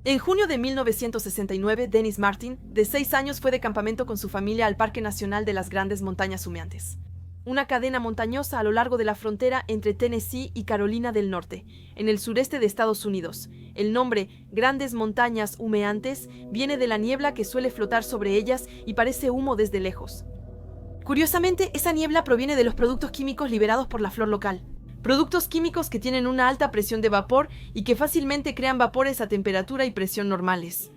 En junio de 1969, Dennis Martin, de 6 años, fue de campamento con su familia al Parque Nacional de las Grandes Montañas Humeantes, una cadena montañosa a lo largo de la frontera entre Tennessee y Carolina del Norte, en el sureste de Estados Unidos. El nombre Grandes Montañas Humeantes viene de la niebla que suele flotar sobre ellas y parece humo desde lejos. Curiosamente, esa niebla proviene de los productos químicos liberados por la flor local. Productos químicos que tienen una alta presión de vapor y que fácilmente crean vapores a temperatura y presión normales.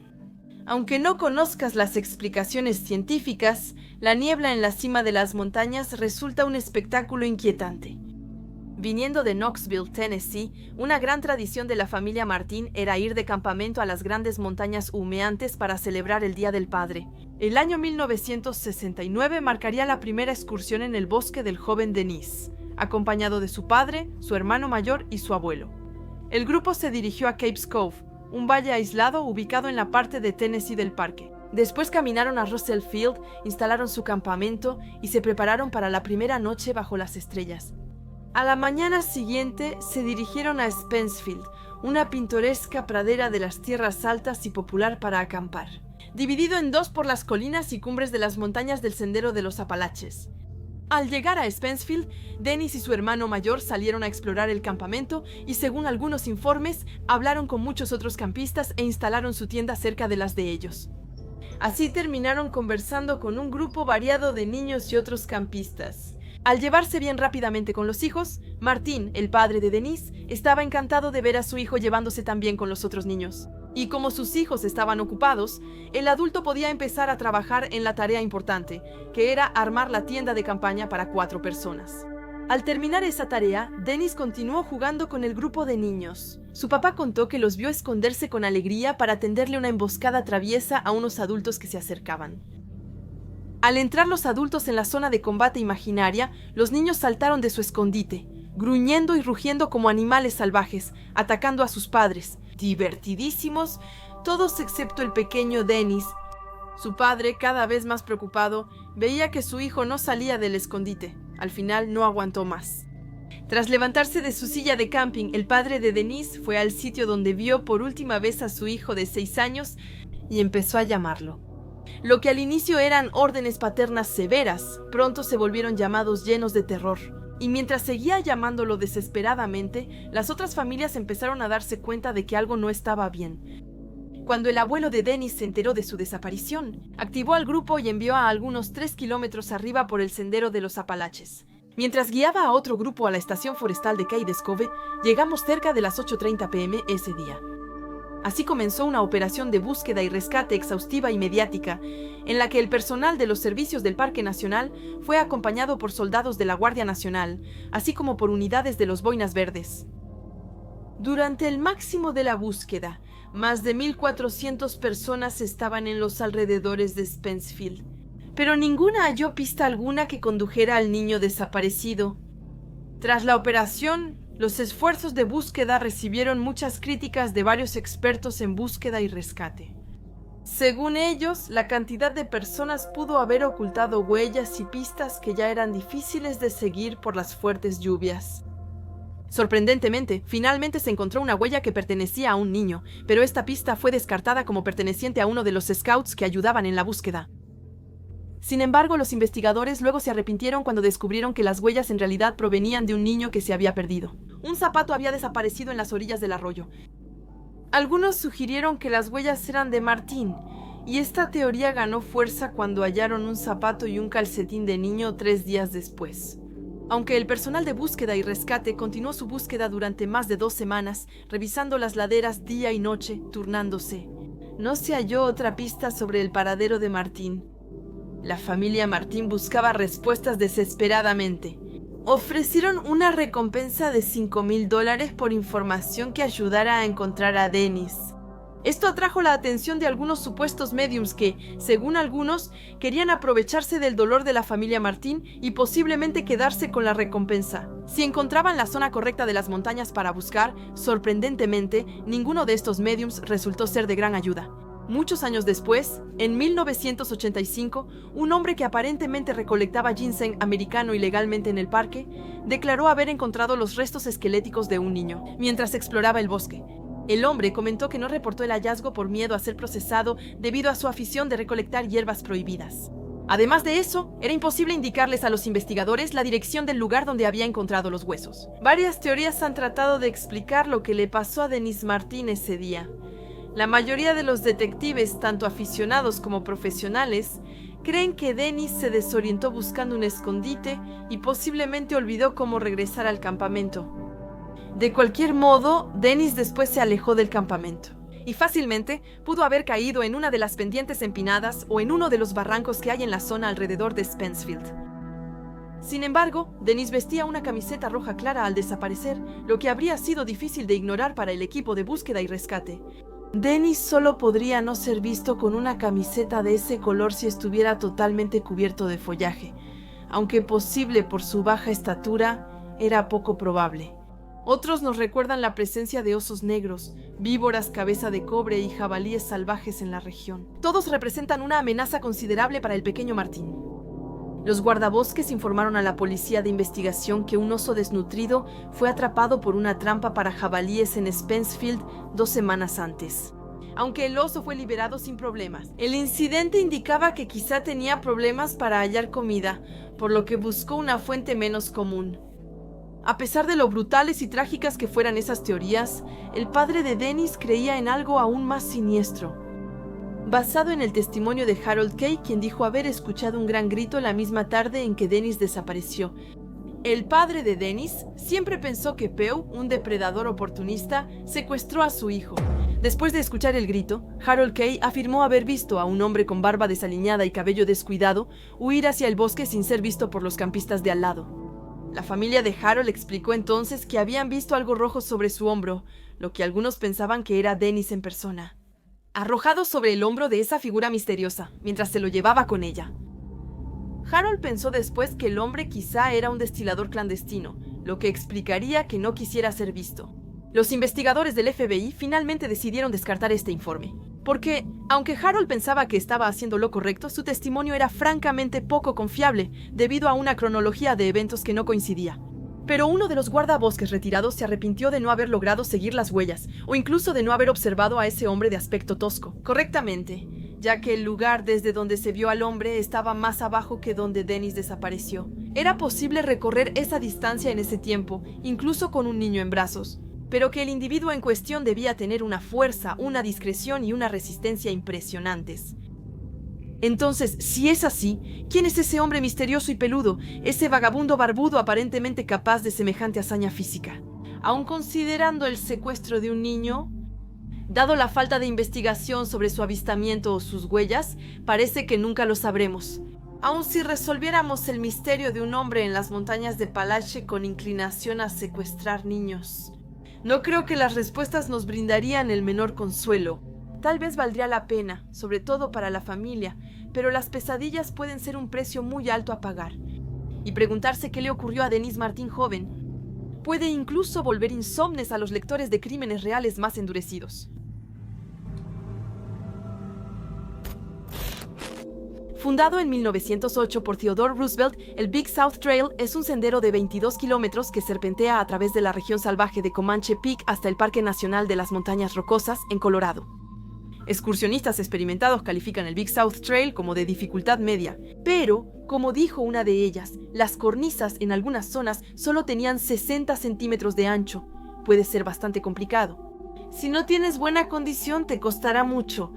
Aunque no conozcas las explicaciones científicas, la niebla en la cima de las montañas resulta un espectáculo inquietante. Viniendo de Knoxville, Tennessee, una gran tradición de la familia Martin era ir de campamento a las Grandes Montañas Humeantes para celebrar el Día del Padre. El año 1969 marcaría la primera excursión en el bosque del joven Dennis, acompañado de su padre, su hermano mayor y su abuelo. El grupo se dirigió a Capes Cove, un valle aislado ubicado en la parte de Tennessee del parque. Después caminaron a Russell Field, instalaron su campamento y se prepararon para la primera noche bajo las estrellas. A la mañana siguiente se dirigieron a Spencefield, una pintoresca pradera de las tierras altas y popular para acampar, dividido en dos por las colinas y cumbres de las montañas del Sendero de los Apalaches. Al llegar a Spencefield, Dennis y su hermano mayor salieron a explorar el campamento y, según algunos informes, hablaron con muchos otros campistas e instalaron su tienda cerca de las de ellos. Así terminaron conversando con un grupo variado de niños y otros campistas. Al llevarse bien rápidamente con los hijos, Martin, el padre de Dennis, estaba encantado de ver a su hijo llevándose tan bien con los otros niños. Y como sus hijos estaban ocupados, el adulto podía empezar a trabajar en la tarea importante, que era armar la tienda de campaña para 4 personas. Al terminar esa tarea, Dennis continuó jugando con el grupo de niños. Su papá contó que los vio esconderse con alegría para tenderle una emboscada traviesa a unos adultos que se acercaban. Al entrar los adultos en la zona de combate imaginaria, los niños saltaron de su escondite, gruñendo y rugiendo como animales salvajes, atacando a sus padres, divertidísimos, todos excepto el pequeño Dennis. Su padre, cada vez más preocupado, veía que su hijo no salía del escondite. Al final no aguantó más. Tras levantarse de su silla de camping, el padre de Dennis fue al sitio donde vio por última vez a su hijo de 6 años y empezó a llamarlo. Lo que al inicio eran órdenes paternas severas, pronto se volvieron llamados llenos de terror. Y mientras seguía llamándolo desesperadamente, las otras familias empezaron a darse cuenta de que algo no estaba bien. Cuando el abuelo de Dennis se enteró de su desaparición, activó al grupo y envió a algunos 3 kilómetros arriba por el Sendero de los Apalaches. Mientras guiaba a otro grupo a la estación forestal de Caydes Cove, llegamos cerca de las 8:30 p.m. ese día. Así comenzó una operación de búsqueda y rescate exhaustiva y mediática, en la que el personal de los servicios del Parque Nacional fue acompañado por soldados de la Guardia Nacional, así como por unidades de los Boinas Verdes. Durante el máximo de la búsqueda, más de 1,400 personas estaban en los alrededores de Spencefield, pero ninguna halló pista alguna que condujera al niño desaparecido. Tras la operación, los esfuerzos de búsqueda recibieron muchas críticas de varios expertos en búsqueda y rescate. Según ellos, la cantidad de personas pudo haber ocultado huellas y pistas que ya eran difíciles de seguir por las fuertes lluvias. Sorprendentemente, finalmente se encontró una huella que pertenecía a un niño, pero esta pista fue descartada como perteneciente a uno de los scouts que ayudaban en la búsqueda. Sin embargo, los investigadores luego se arrepintieron cuando descubrieron que las huellas en realidad provenían de un niño que se había perdido. Un zapato había desaparecido en las orillas del arroyo. Algunos sugirieron que las huellas eran de Martin, y esta teoría ganó fuerza cuando hallaron un zapato y un calcetín de niño 3 días después. Aunque el personal de búsqueda y rescate continuó su búsqueda durante más de 2 semanas, revisando las laderas día y noche, turnándose, no se halló otra pista sobre el paradero de Martin. La familia Martin buscaba respuestas desesperadamente. Ofrecieron una recompensa de $5,000 por información que ayudara a encontrar a Dennis. Esto atrajo la atención de algunos supuestos médiums que, según algunos, querían aprovecharse del dolor de la familia Martin y posiblemente quedarse con la recompensa. Si encontraban la zona correcta de las montañas para buscar, sorprendentemente, ninguno de estos médiums resultó ser de gran ayuda. Muchos años después, en 1985, un hombre que aparentemente recolectaba ginseng americano ilegalmente en el parque, declaró haber encontrado los restos esqueléticos de un niño mientras exploraba el bosque. El hombre comentó que no reportó el hallazgo por miedo a ser procesado debido a su afición de recolectar hierbas prohibidas. Además de eso, era imposible indicarles a los investigadores la dirección del lugar donde había encontrado los huesos. Varias teorías han tratado de explicar lo que le pasó a Dennis Martin ese día. La mayoría de los detectives, tanto aficionados como profesionales, creen que Dennis se desorientó buscando un escondite y posiblemente olvidó cómo regresar al campamento. De cualquier modo, Dennis después se alejó del campamento y fácilmente pudo haber caído en una de las pendientes empinadas o en uno de los barrancos que hay en la zona alrededor de Spencefield. Sin embargo, Dennis vestía una camiseta roja clara al desaparecer, lo que habría sido difícil de ignorar para el equipo de búsqueda y rescate. Dennis solo podría no ser visto con una camiseta de ese color si estuviera totalmente cubierto de follaje, aunque posible por su baja estatura, era poco probable. Otros nos recuerdan la presencia de osos negros, víboras cabeza de cobre y jabalíes salvajes en la región. Todos representan una amenaza considerable para el pequeño Martín. Los guardabosques informaron a la policía de investigación que un oso desnutrido fue atrapado por una trampa para jabalíes en Spencefield 2 semanas antes. Aunque el oso fue liberado sin problemas, el incidente indicaba que quizá tenía problemas para hallar comida, por lo que buscó una fuente menos común. A pesar de lo brutales y trágicas que fueran esas teorías, el padre de Dennis creía en algo aún más siniestro. Basado en el testimonio de Harold Kay, quien dijo haber escuchado un gran grito la misma tarde en que Dennis desapareció. El padre de Dennis siempre pensó que Peu, un depredador oportunista, secuestró a su hijo. Después de escuchar el grito, Harold Kay afirmó haber visto a un hombre con barba desaliñada y cabello descuidado huir hacia el bosque sin ser visto por los campistas de al lado. La familia de Harold explicó entonces que habían visto algo rojo sobre su hombro, lo que algunos pensaban que era Dennis en persona, arrojado sobre el hombro de esa figura misteriosa, mientras se lo llevaba con ella. Harold pensó después que el hombre quizá era un destilador clandestino, lo que explicaría que no quisiera ser visto. Los investigadores del FBI finalmente decidieron descartar este informe, porque, aunque Harold pensaba que estaba haciendo lo correcto, su testimonio era francamente poco confiable debido a una cronología de eventos que no coincidía. Pero uno de los guardabosques retirados se arrepintió de no haber logrado seguir las huellas, o incluso de no haber observado a ese hombre de aspecto tosco correctamente, ya que el lugar desde donde se vio al hombre estaba más abajo que donde Dennis desapareció. Era posible recorrer esa distancia en ese tiempo, incluso con un niño en brazos, pero que el individuo en cuestión debía tener una fuerza, una discreción y una resistencia impresionantes. Entonces, si es así, ¿quién es ese hombre misterioso y peludo, ese vagabundo barbudo aparentemente capaz de semejante hazaña física? Aun considerando el secuestro de un niño, dado la falta de investigación sobre su avistamiento o sus huellas, parece que nunca lo sabremos. Aun si resolviéramos el misterio de un hombre en las montañas de Palache con inclinación a secuestrar niños, no creo que las respuestas nos brindarían el menor consuelo. Tal vez valdría la pena, sobre todo para la familia, pero las pesadillas pueden ser un precio muy alto a pagar. Y preguntarse qué le ocurrió a Dennis Martin joven puede incluso volver insomnes a los lectores de crímenes reales más endurecidos. Fundado en 1908 por Theodore Roosevelt, el Big South Trail es un sendero de 22 kilómetros que serpentea a través de la región salvaje de Comanche Peak hasta el Parque Nacional de las Montañas Rocosas, en Colorado. Excursionistas experimentados califican el Big South Trail como de dificultad media, pero, como dijo una de ellas, las cornisas en algunas zonas solo tenían 60 centímetros de ancho. Puede ser bastante complicado. Si no tienes buena condición, te costará mucho.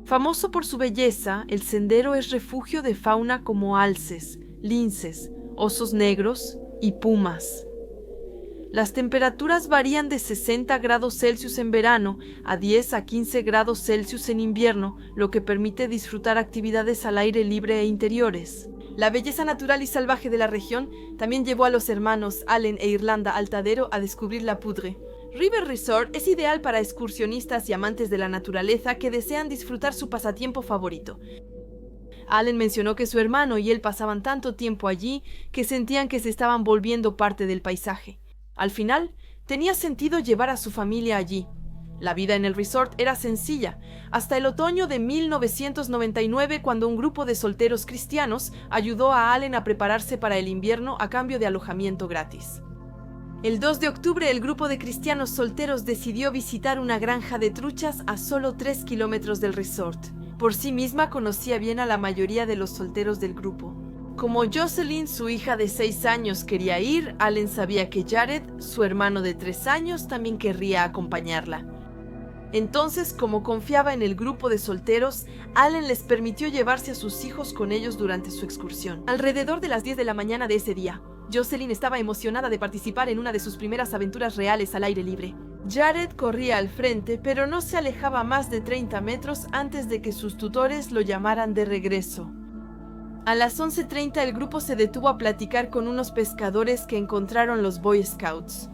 Famoso por su belleza, el sendero es refugio de fauna como alces, linces, osos negros y pumas. Las temperaturas varían de 60 grados Celsius en verano a 10 a 15 grados Celsius en invierno, lo que permite disfrutar actividades al aire libre e interiores. La belleza natural y salvaje de la región también llevó a los hermanos Allen e Irlanda Altadero a descubrir la Poudre. River Resort es ideal para excursionistas y amantes de la naturaleza que desean disfrutar su pasatiempo favorito. Allen mencionó que su hermano y él pasaban tanto tiempo allí que sentían que se estaban volviendo parte del paisaje. Al final, tenía sentido llevar a su familia allí. La vida en el resort era sencilla, hasta el otoño de 1999, cuando un grupo de solteros cristianos ayudó a Allen a prepararse para el invierno a cambio de alojamiento gratis. El 2 de octubre, el grupo de cristianos solteros decidió visitar una granja de truchas a solo 3 kilómetros del resort. Por sí misma conocía bien a la mayoría de los solteros del grupo. Como Jocelyn, su hija de 6 años, quería ir, Allen sabía que Jared, su hermano de 3 años, también querría acompañarla. Entonces, como confiaba en el grupo de solteros, Allen les permitió llevarse a sus hijos con ellos durante su excursión. Alrededor de las 10 de la mañana de ese día, Jocelyn estaba emocionada de participar en una de sus primeras aventuras reales al aire libre. Jared corría al frente, pero no se alejaba más de 30 metros antes de que sus tutores lo llamaran de regreso. A las 11:30 el grupo se detuvo a platicar con unos pescadores que encontraron los Boy Scouts.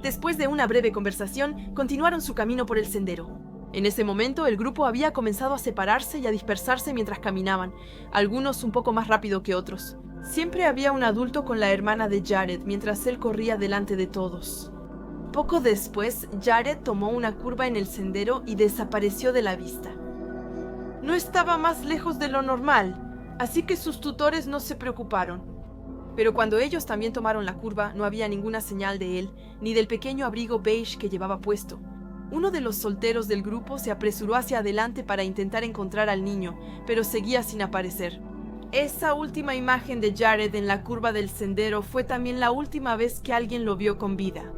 Después de una breve conversación, continuaron su camino por el sendero. En ese momento, el grupo había comenzado a separarse y a dispersarse mientras caminaban, algunos un poco más rápido que otros. Siempre había un adulto con la hermana de Jared mientras él corría delante de todos. Poco después, Jared tomó una curva en el sendero y desapareció de la vista. No estaba más lejos de lo normal, así que sus tutores no se preocuparon. Pero cuando ellos también tomaron la curva, no había ninguna señal de él, ni del pequeño abrigo beige que llevaba puesto. Uno de los solteros del grupo se apresuró hacia adelante para intentar encontrar al niño, pero seguía sin aparecer. Esa última imagen de Jared en la curva del sendero fue también la última vez que alguien lo vio con vida.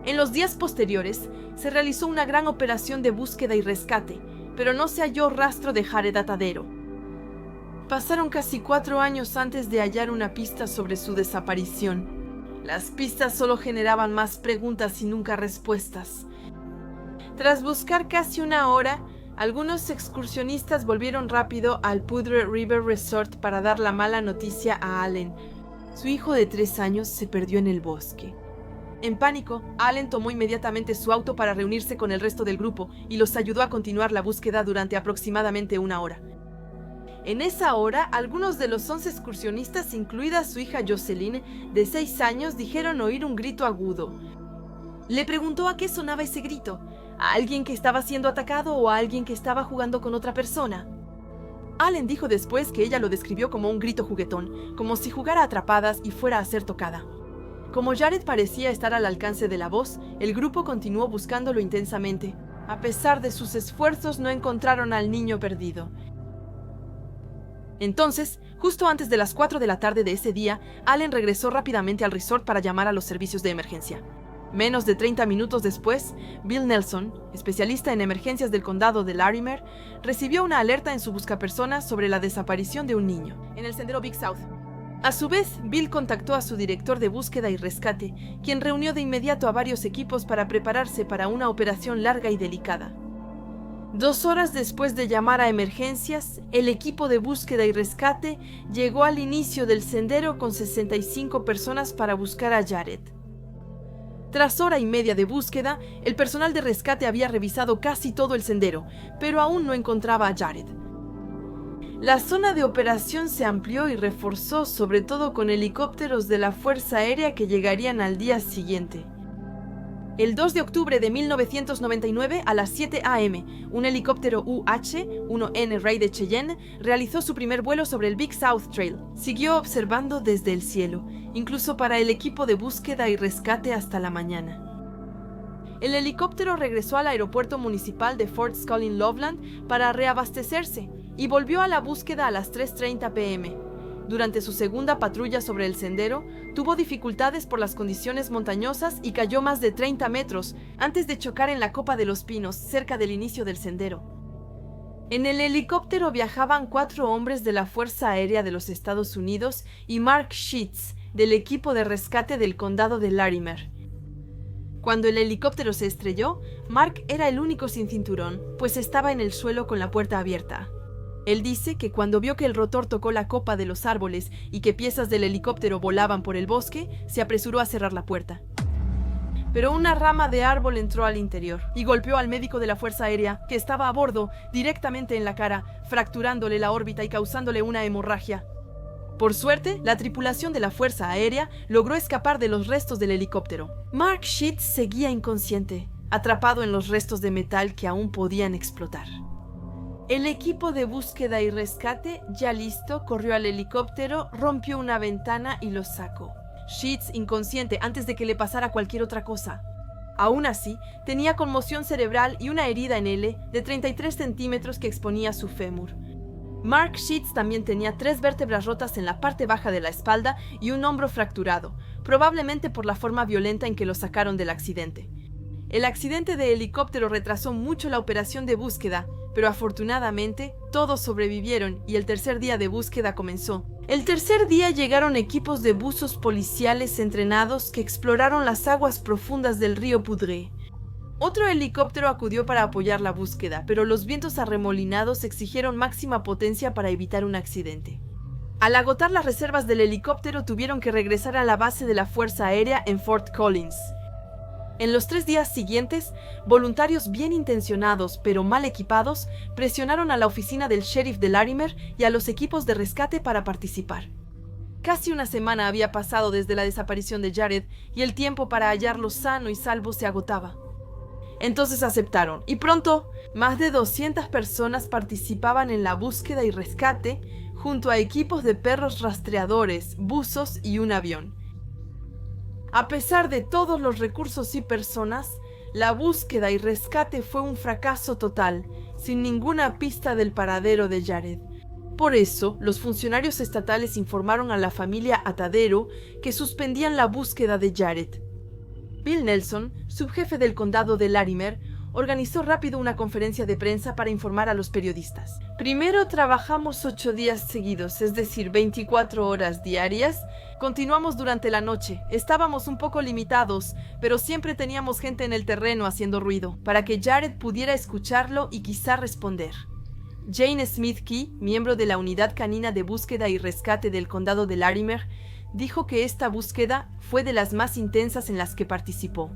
En los días posteriores, se realizó una gran operación de búsqueda y rescate, pero no se halló rastro de Jared Atadero. Pasaron casi 4 años antes de hallar una pista sobre su desaparición. Las pistas solo generaban más preguntas y nunca respuestas. Tras buscar casi una hora, algunos excursionistas volvieron rápido al Poudre River Resort para dar la mala noticia a Allen. Su hijo de 3 años se perdió en el bosque. En pánico, Allen tomó inmediatamente su auto para reunirse con el resto del grupo y los ayudó a continuar la búsqueda durante aproximadamente 1 hora. En esa hora, algunos de los 11 excursionistas, incluida su hija Jocelyn, de 6 años, dijeron oír un grito agudo. Le preguntó a qué sonaba ese grito. ¿A alguien que estaba siendo atacado o a alguien que estaba jugando con otra persona? Allen dijo después que ella lo describió como un grito juguetón, como si jugara a atrapadas y fuera a ser tocada. Como Jared parecía estar al alcance de la voz, el grupo continuó buscándolo intensamente. A pesar de sus esfuerzos, no encontraron al niño perdido. Entonces, justo antes de las 4 de la tarde de ese día, Allen regresó rápidamente al resort para llamar a los servicios de emergencia. Menos de 30 minutos después, Bill Nelson, especialista en emergencias del condado de Larimer, recibió una alerta en su buscapersonas sobre la desaparición de un niño en el sendero Big South. A su vez, Bill contactó a su director de búsqueda y rescate, quien reunió de inmediato a varios equipos para prepararse para una operación larga y delicada. 2 horas después de llamar a emergencias, el equipo de búsqueda y rescate llegó al inicio del sendero con 65 personas para buscar a Jared. Tras 1 hora y media de búsqueda, el personal de rescate había revisado casi todo el sendero, pero aún no encontraba a Jared. La zona de operación se amplió y reforzó, sobre todo con helicópteros de la Fuerza Aérea que llegarían al día siguiente. El 2 de octubre de 1999, a las 7 a.m., un helicóptero UH-1N Ray de Cheyenne realizó su primer vuelo sobre el Big South Trail. Siguió observando desde el cielo, incluso para el equipo de búsqueda y rescate hasta la mañana. El helicóptero regresó al aeropuerto municipal de Fort Scullin Loveland para reabastecerse y volvió a la búsqueda a las 3:30 p.m. Durante su segunda patrulla sobre el sendero, tuvo dificultades por las condiciones montañosas y cayó más de 30 metros antes de chocar en la copa de los pinos cerca del inicio del sendero. En el helicóptero viajaban 4 hombres de la Fuerza Aérea de los Estados Unidos y Mark Sheets, del equipo de rescate del condado de Larimer. Cuando el helicóptero se estrelló, Mark era el único sin cinturón, pues estaba en el suelo con la puerta abierta. Él dice que cuando vio que el rotor tocó la copa de los árboles y que piezas del helicóptero volaban por el bosque, se apresuró a cerrar la puerta. Pero una rama de árbol entró al interior y golpeó al médico de la Fuerza Aérea, que estaba a bordo, directamente en la cara, fracturándole la órbita y causándole una hemorragia. Por suerte, la tripulación de la Fuerza Aérea logró escapar de los restos del helicóptero. Mark Sheets seguía inconsciente, atrapado en los restos de metal que aún podían explotar. El equipo de búsqueda y rescate, ya listo, corrió al helicóptero, rompió una ventana y lo sacó. Sheets inconsciente antes de que le pasara cualquier otra cosa. Aún así, tenía conmoción cerebral y una herida en L de 33 centímetros que exponía su fémur. Mark Sheets también tenía 3 vértebras rotas en la parte baja de la espalda y un hombro fracturado, probablemente por la forma violenta en que lo sacaron del accidente. El accidente de helicóptero retrasó mucho la operación de búsqueda, pero afortunadamente todos sobrevivieron y el tercer día de búsqueda comenzó. El tercer día llegaron equipos de buzos policiales entrenados que exploraron las aguas profundas del río Poudre. Otro helicóptero acudió para apoyar la búsqueda, pero los vientos arremolinados exigieron máxima potencia para evitar un accidente. Al agotar las reservas del helicóptero, tuvieron que regresar a la base de la Fuerza Aérea en Fort Collins. En los 3 días siguientes, voluntarios bien intencionados pero mal equipados presionaron a la oficina del sheriff de Larimer y a los equipos de rescate para participar. Casi una semana había pasado desde la desaparición de Jared y el tiempo para hallarlo sano y salvo se agotaba. Entonces aceptaron, y pronto, más de 200 personas participaban en la búsqueda y rescate junto a equipos de perros rastreadores, buzos y un avión. A pesar de todos los recursos y personas, la búsqueda y rescate fue un fracaso total, sin ninguna pista del paradero de Jared. Por eso, los funcionarios estatales informaron a la familia Atadero que suspendían la búsqueda de Jared. Bill Nelson, subjefe del condado de Larimer, organizó rápido una conferencia de prensa para informar a los periodistas. Primero trabajamos 8 días seguidos, es decir, 24 horas diarias. Continuamos durante la noche. Estábamos un poco limitados, pero siempre teníamos gente en el terreno haciendo ruido, para que Jared pudiera escucharlo y quizá responder. Jane Smith Key, miembro de la Unidad Canina de Búsqueda y Rescate del condado de Larimer, dijo que esta búsqueda fue de las más intensas en las que participó.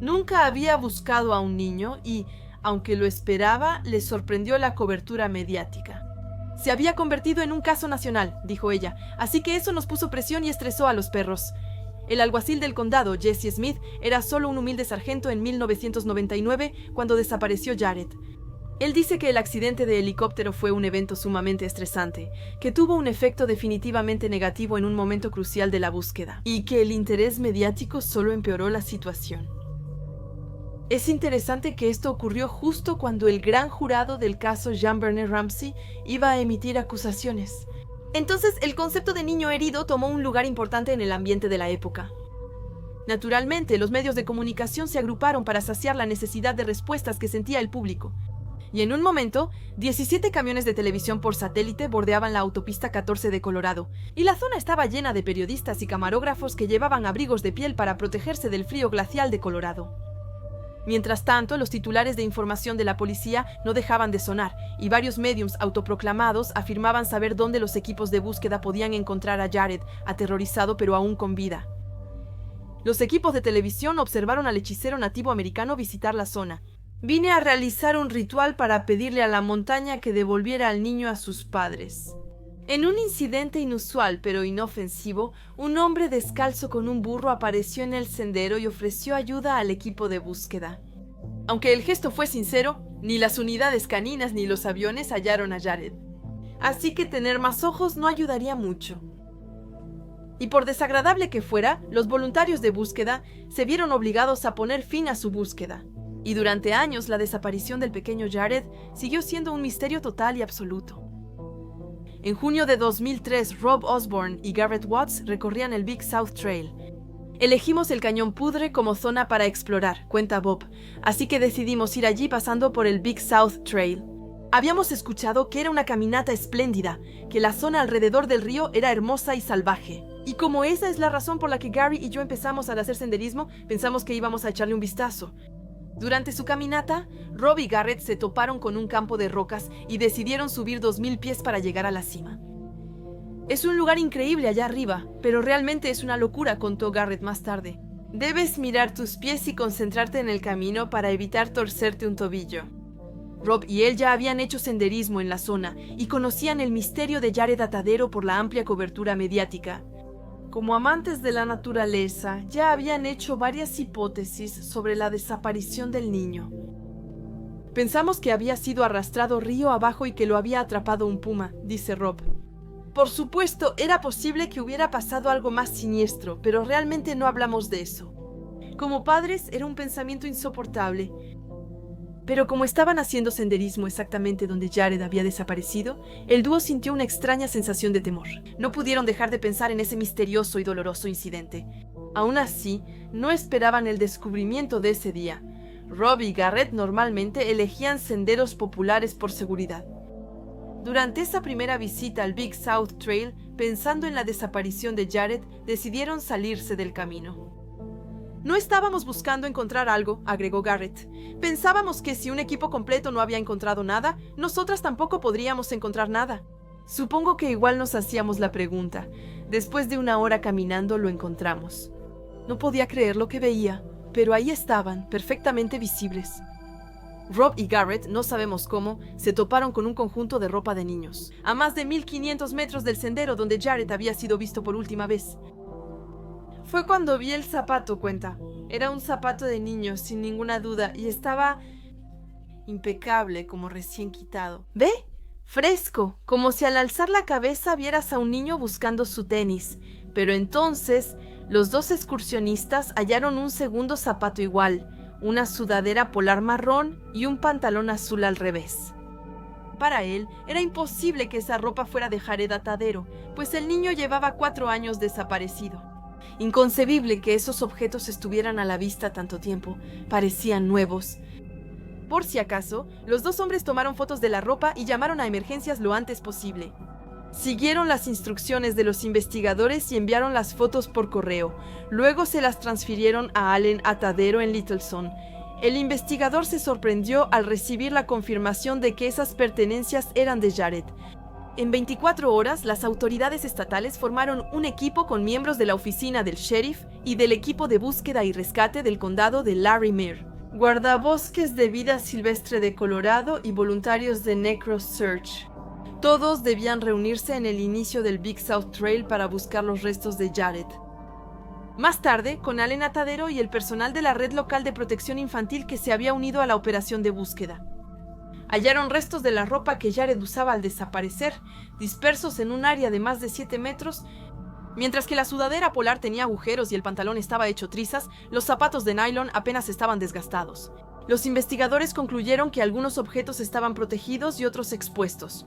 Nunca había buscado a un niño y, aunque lo esperaba, le sorprendió la cobertura mediática. Se había convertido en un caso nacional, dijo ella, así que eso nos puso presión y estresó a los perros. El alguacil del condado, Jesse Smith, era solo un humilde sargento en 1999 cuando desapareció Jared. Él dice que el accidente de helicóptero fue un evento sumamente estresante, que tuvo un efecto definitivamente negativo en un momento crucial de la búsqueda, y que el interés mediático solo empeoró la situación. Es interesante que esto ocurrió justo cuando el gran jurado del caso Jean-Bernard Ramsey iba a emitir acusaciones. Entonces, el concepto de niño herido tomó un lugar importante en el ambiente de la época. Naturalmente, los medios de comunicación se agruparon para saciar la necesidad de respuestas que sentía el público. Y en un momento, 17 camiones de televisión por satélite bordeaban la autopista 14 de Colorado, y la zona estaba llena de periodistas y camarógrafos que llevaban abrigos de piel para protegerse del frío glacial de Colorado. Mientras tanto, los titulares de información de la policía no dejaban de sonar, y varios médiums autoproclamados afirmaban saber dónde los equipos de búsqueda podían encontrar a Jared, aterrorizado pero aún con vida. Los equipos de televisión observaron al hechicero nativo americano visitar la zona. Vine a realizar un ritual para pedirle a la montaña que devolviera al niño a sus padres. En un incidente inusual pero inofensivo, un hombre descalzo con un burro apareció en el sendero y ofreció ayuda al equipo de búsqueda. Aunque el gesto fue sincero, ni las unidades caninas ni los aviones hallaron a Jared. Así que tener más ojos no ayudaría mucho. Y por desagradable que fuera, los voluntarios de búsqueda se vieron obligados a poner fin a su búsqueda. Y durante años la desaparición del pequeño Jared siguió siendo un misterio total y absoluto. En junio de 2003, Rob Osborne y Garrett Watts recorrían el Big South Trail. Elegimos el Cañón Poudre como zona para explorar, cuenta Bob, así que decidimos ir allí pasando por el Big South Trail. Habíamos escuchado que era una caminata espléndida, que la zona alrededor del río era hermosa y salvaje. Y como esa es la razón por la que Gary y yo empezamos a hacer senderismo, pensamos que íbamos a echarle un vistazo. Durante su caminata, Rob y Garrett se toparon con un campo de rocas y decidieron subir 2000 pies para llegar a la cima. Es un lugar increíble allá arriba, pero realmente es una locura, contó Garrett más tarde. Debes mirar tus pies y concentrarte en el camino para evitar torcerte un tobillo. Rob y él ya habían hecho senderismo en la zona y conocían el misterio de Jared Atadero por la amplia cobertura mediática. Como amantes de la naturaleza, ya habían hecho varias hipótesis sobre la desaparición del niño. Pensamos que había sido arrastrado río abajo y que lo había atrapado un puma, dice Rob. Por supuesto, era posible que hubiera pasado algo más siniestro, pero realmente no hablamos de eso. Como padres, era un pensamiento insoportable. Pero como estaban haciendo senderismo exactamente donde Jared había desaparecido, el dúo sintió una extraña sensación de temor. No pudieron dejar de pensar en ese misterioso y doloroso incidente. Aún así, no esperaban el descubrimiento de ese día. Rob y Garrett normalmente elegían senderos populares por seguridad. Durante esa primera visita al Big South Trail, pensando en la desaparición de Jared, decidieron salirse del camino. No estábamos buscando encontrar algo, agregó Garrett. Pensábamos que si un equipo completo no había encontrado nada, nosotras tampoco podríamos encontrar nada. Supongo que igual nos hacíamos la pregunta. Después de una hora caminando, lo encontramos. No podía creer lo que veía, pero ahí estaban, perfectamente visibles. Rob y Garrett, no sabemos cómo, se toparon con un conjunto de ropa de niños, a más de 1500 metros del sendero donde Jared había sido visto por última vez. Fue cuando vi el zapato, cuenta. Era un zapato de niño, sin ninguna duda, y estaba impecable, como recién quitado. ¿Ve? Fresco, como si al alzar la cabeza vieras a un niño buscando su tenis. Pero entonces, los dos excursionistas hallaron un segundo zapato igual, una sudadera polar marrón y un pantalón azul al revés. Para él, era imposible que esa ropa fuera de Jared Atadero, pues el niño llevaba 4 años desaparecido. Inconcebible que esos objetos estuvieran a la vista tanto tiempo, parecían nuevos. Por si acaso, los dos hombres tomaron fotos de la ropa y llamaron a emergencias lo antes posible. Siguieron las instrucciones de los investigadores y enviaron las fotos por correo. Luego se las transfirieron a Allen Atadero en Littleton. El investigador se sorprendió al recibir la confirmación de que esas pertenencias eran de Jared. En 24 horas, las autoridades estatales formaron un equipo con miembros de la oficina del sheriff y del equipo de búsqueda y rescate del condado de Larimer, guardabosques de vida silvestre de Colorado y voluntarios de NecroSearch. Todos debían reunirse en el inicio del Big South Trail para buscar los restos de Jared. Más tarde, con Allen Atadero y el personal de la red local de protección infantil que se había unido a la operación de búsqueda. Hallaron restos de la ropa que Jared usaba al desaparecer, dispersos en un área de más de 7 metros. Mientras que la sudadera polar tenía agujeros y el pantalón estaba hecho trizas, los zapatos de nylon apenas estaban desgastados. Los investigadores concluyeron que algunos objetos estaban protegidos y otros expuestos.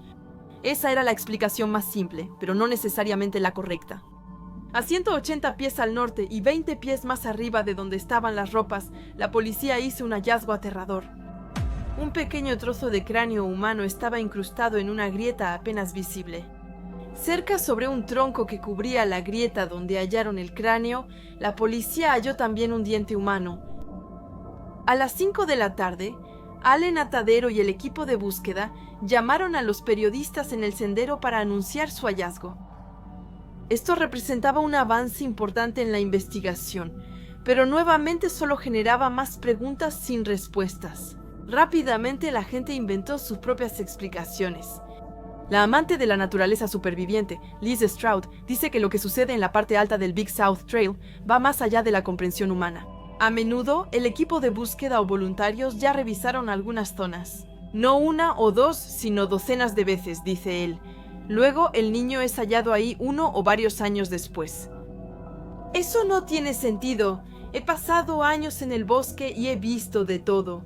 Esa era la explicación más simple, pero no necesariamente la correcta. A 180 pies al norte y 20 pies más arriba de donde estaban las ropas, la policía hizo un hallazgo aterrador. Un pequeño trozo de cráneo humano estaba incrustado en una grieta apenas visible. Cerca, sobre un tronco que cubría la grieta donde hallaron el cráneo, la policía halló también un diente humano. A las 5 de la tarde, Allen Atadero y el equipo de búsqueda llamaron a los periodistas en el sendero para anunciar su hallazgo. Esto representaba un avance importante en la investigación, pero nuevamente solo generaba más preguntas sin respuestas. Rápidamente la gente inventó sus propias explicaciones. La amante de la naturaleza superviviente, Liz Stroud, dice que lo que sucede en la parte alta del Big South Trail va más allá de la comprensión humana. A menudo, el equipo de búsqueda o voluntarios ya revisaron algunas zonas. No una o dos, sino docenas de veces, dice él. Luego, el niño es hallado ahí 1 o varios años después. Eso no tiene sentido. He pasado años en el bosque y he visto de todo.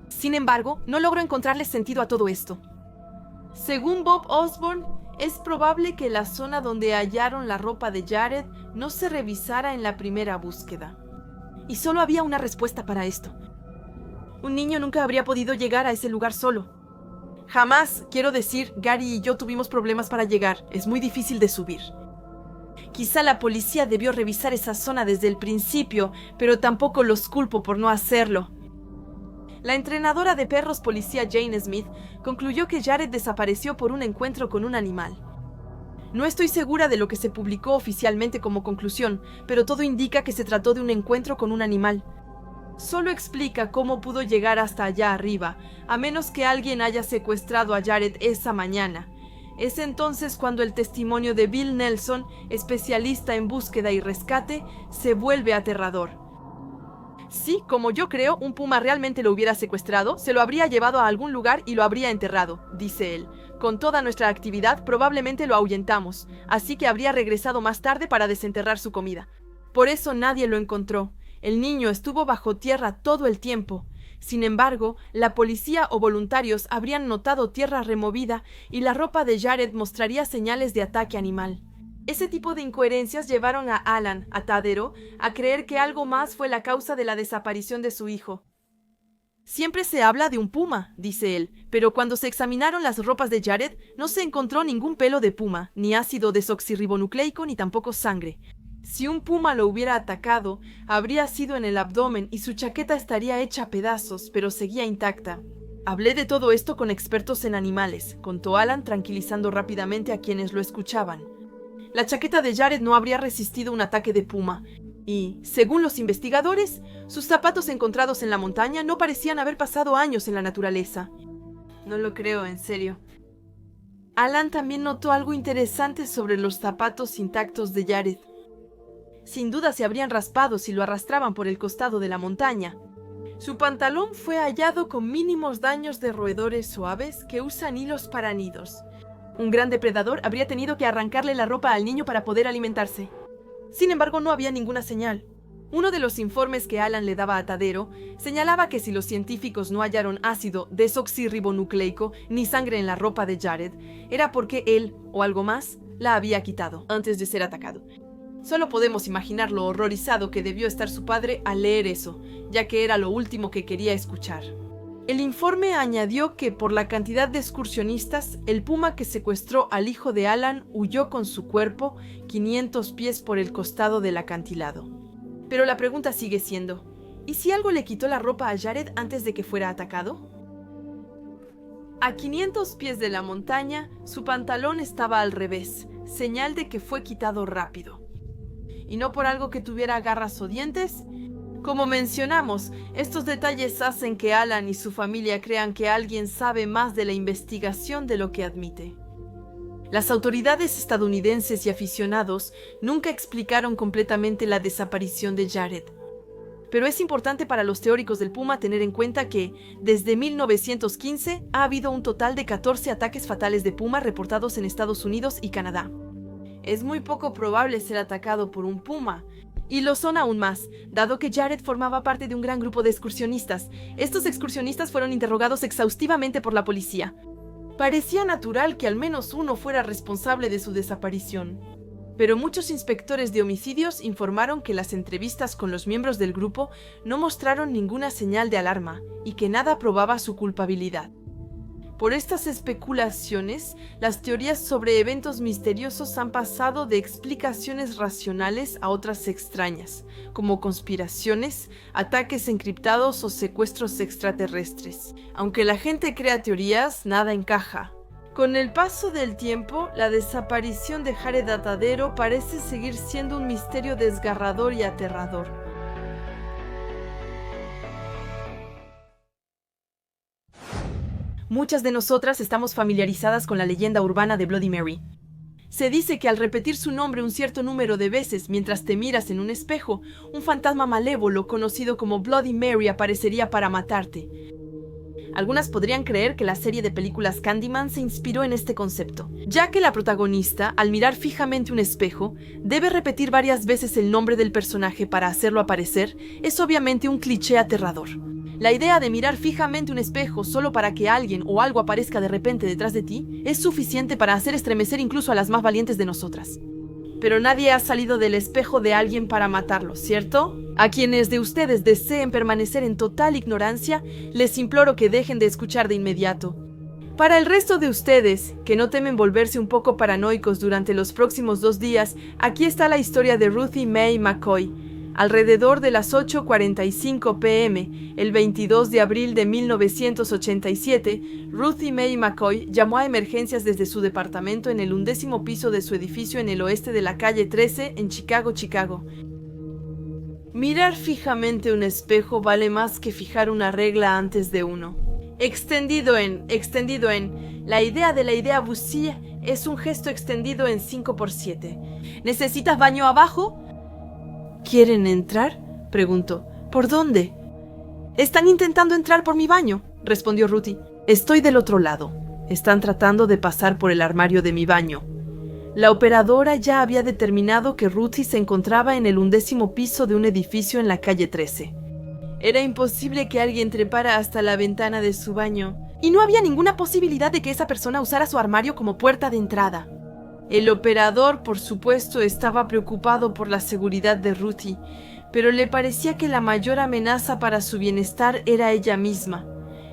Sin embargo, no logro encontrarle sentido a todo esto. Según Bob Osborne, es probable que la zona donde hallaron la ropa de Jared no se revisara en la primera búsqueda. Y solo había una respuesta para esto. Un niño nunca habría podido llegar a ese lugar solo. Jamás, quiero decir, Gary y yo tuvimos problemas para llegar. Es muy difícil de subir. Quizá la policía debió revisar esa zona desde el principio, pero tampoco los culpo por no hacerlo. La entrenadora de perros policía Jane Smith concluyó que Jared desapareció por un encuentro con un animal. No estoy segura de lo que se publicó oficialmente como conclusión, pero todo indica que se trató de un encuentro con un animal. Solo explica cómo pudo llegar hasta allá arriba, a menos que alguien haya secuestrado a Jared esa mañana. Es entonces cuando el testimonio de Bill Nelson, especialista en búsqueda y rescate, se vuelve aterrador. Si, como yo creo, un puma realmente lo hubiera secuestrado, se lo habría llevado a algún lugar y lo habría enterrado, dice él. Con toda nuestra actividad probablemente lo ahuyentamos, así que habría regresado más tarde para desenterrar su comida. Por eso nadie lo encontró. El niño estuvo bajo tierra todo el tiempo. Sin embargo, la policía o voluntarios habrían notado tierra removida y la ropa de Jared mostraría señales de ataque animal. Ese tipo de incoherencias llevaron a Alan Atadero a creer que algo más fue la causa de la desaparición de su hijo. Siempre se habla de un puma, dice él, pero cuando se examinaron las ropas de Jared, no se encontró ningún pelo de puma, ni ácido desoxirribonucleico, ni tampoco sangre. Si un puma lo hubiera atacado, habría sido en el abdomen y su chaqueta estaría hecha a pedazos, pero seguía intacta. Hablé de todo esto con expertos en animales, contó Alan, tranquilizando rápidamente a quienes lo escuchaban. La chaqueta de Jared no habría resistido un ataque de puma, y, según los investigadores, sus zapatos encontrados en la montaña no parecían haber pasado años en la naturaleza. No lo creo, en serio. Alan también notó algo interesante sobre los zapatos intactos de Jared. Sin duda se habrían raspado si lo arrastraban por el costado de la montaña. Su pantalón fue hallado con mínimos daños de roedores suaves que usan hilos para nidos. Un gran depredador habría tenido que arrancarle la ropa al niño para poder alimentarse. Sin embargo, no había ninguna señal. Uno de los informes que Alan le daba a Tadero señalaba que si los científicos no hallaron ácido desoxirribonucleico ni sangre en la ropa de Jared, era porque él, o algo más, la había quitado antes de ser atacado. Solo podemos imaginar lo horrorizado que debió estar su padre al leer eso, ya que era lo último que quería escuchar. El informe añadió que por la cantidad de excursionistas, el puma que secuestró al hijo de Alan huyó con su cuerpo 500 pies por el costado del acantilado. Pero la pregunta sigue siendo, ¿y si algo le quitó la ropa a Jared antes de que fuera atacado? A 500 pies de la montaña, su pantalón estaba al revés, señal de que fue quitado rápido. Y no por algo que tuviera garras o dientes. Como mencionamos, estos detalles hacen que Alan y su familia crean que alguien sabe más de la investigación de lo que admite. Las autoridades estadounidenses y aficionados nunca explicaron completamente la desaparición de Jared. Pero es importante para los teóricos del puma tener en cuenta que, desde 1915, ha habido un total de 14 ataques fatales de puma reportados en Estados Unidos y Canadá. Es muy poco probable ser atacado por un puma, y lo son aún más, dado que Jared formaba parte de un gran grupo de excursionistas. Estos excursionistas fueron interrogados exhaustivamente por la policía. Parecía natural que al menos uno fuera responsable de su desaparición. Pero muchos inspectores de homicidios informaron que las entrevistas con los miembros del grupo no mostraron ninguna señal de alarma y que nada probaba su culpabilidad. Por estas especulaciones, las teorías sobre eventos misteriosos han pasado de explicaciones racionales a otras extrañas, como conspiraciones, ataques encriptados o secuestros extraterrestres. Aunque la gente crea teorías, nada encaja. Con el paso del tiempo, la desaparición de Jared Atadero parece seguir siendo un misterio desgarrador y aterrador. Muchas de nosotras estamos familiarizadas con la leyenda urbana de Bloody Mary. Se dice que al repetir su nombre un cierto número de veces mientras te miras en un espejo, un fantasma malévolo conocido como Bloody Mary aparecería para matarte. Algunas podrían creer que la serie de películas Candyman se inspiró en este concepto, ya que la protagonista, al mirar fijamente un espejo, debe repetir varias veces el nombre del personaje para hacerlo aparecer. Es obviamente un cliché aterrador. La idea de mirar fijamente un espejo solo para que alguien o algo aparezca de repente detrás de ti es suficiente para hacer estremecer incluso a las más valientes de nosotras. Pero nadie ha salido del espejo de alguien para matarlo, ¿cierto? A quienes de ustedes deseen permanecer en total ignorancia, les imploro que dejen de escuchar de inmediato. Para el resto de ustedes, que no temen volverse un poco paranoicos durante los próximos 2 días, aquí está la historia de Ruthie Mae McCoy. Alrededor de las 8:45 p.m., el 22 de abril de 1987, Ruthie Mae McCoy llamó a emergencias desde su departamento en el 11º piso de su edificio en el oeste de la calle 13 en Chicago. Mirar fijamente un espejo vale más que fijar una regla antes de uno. Extendido en. La idea de la idea Bussy es un gesto extendido en 5×7. ¿Necesitas baño abajo? ¿Quieren entrar?, preguntó. ¿Por dónde? Están intentando entrar por mi baño, respondió Ruthie. Estoy del otro lado. Están tratando de pasar por el armario de mi baño. La operadora ya había determinado que Ruthie se encontraba en el 11º piso de un edificio en la calle 13. Era imposible que alguien trepara hasta la ventana de su baño, y no había ninguna posibilidad de que esa persona usara su armario como puerta de entrada. El operador, por supuesto, estaba preocupado por la seguridad de Ruthie, pero le parecía que la mayor amenaza para su bienestar era ella misma.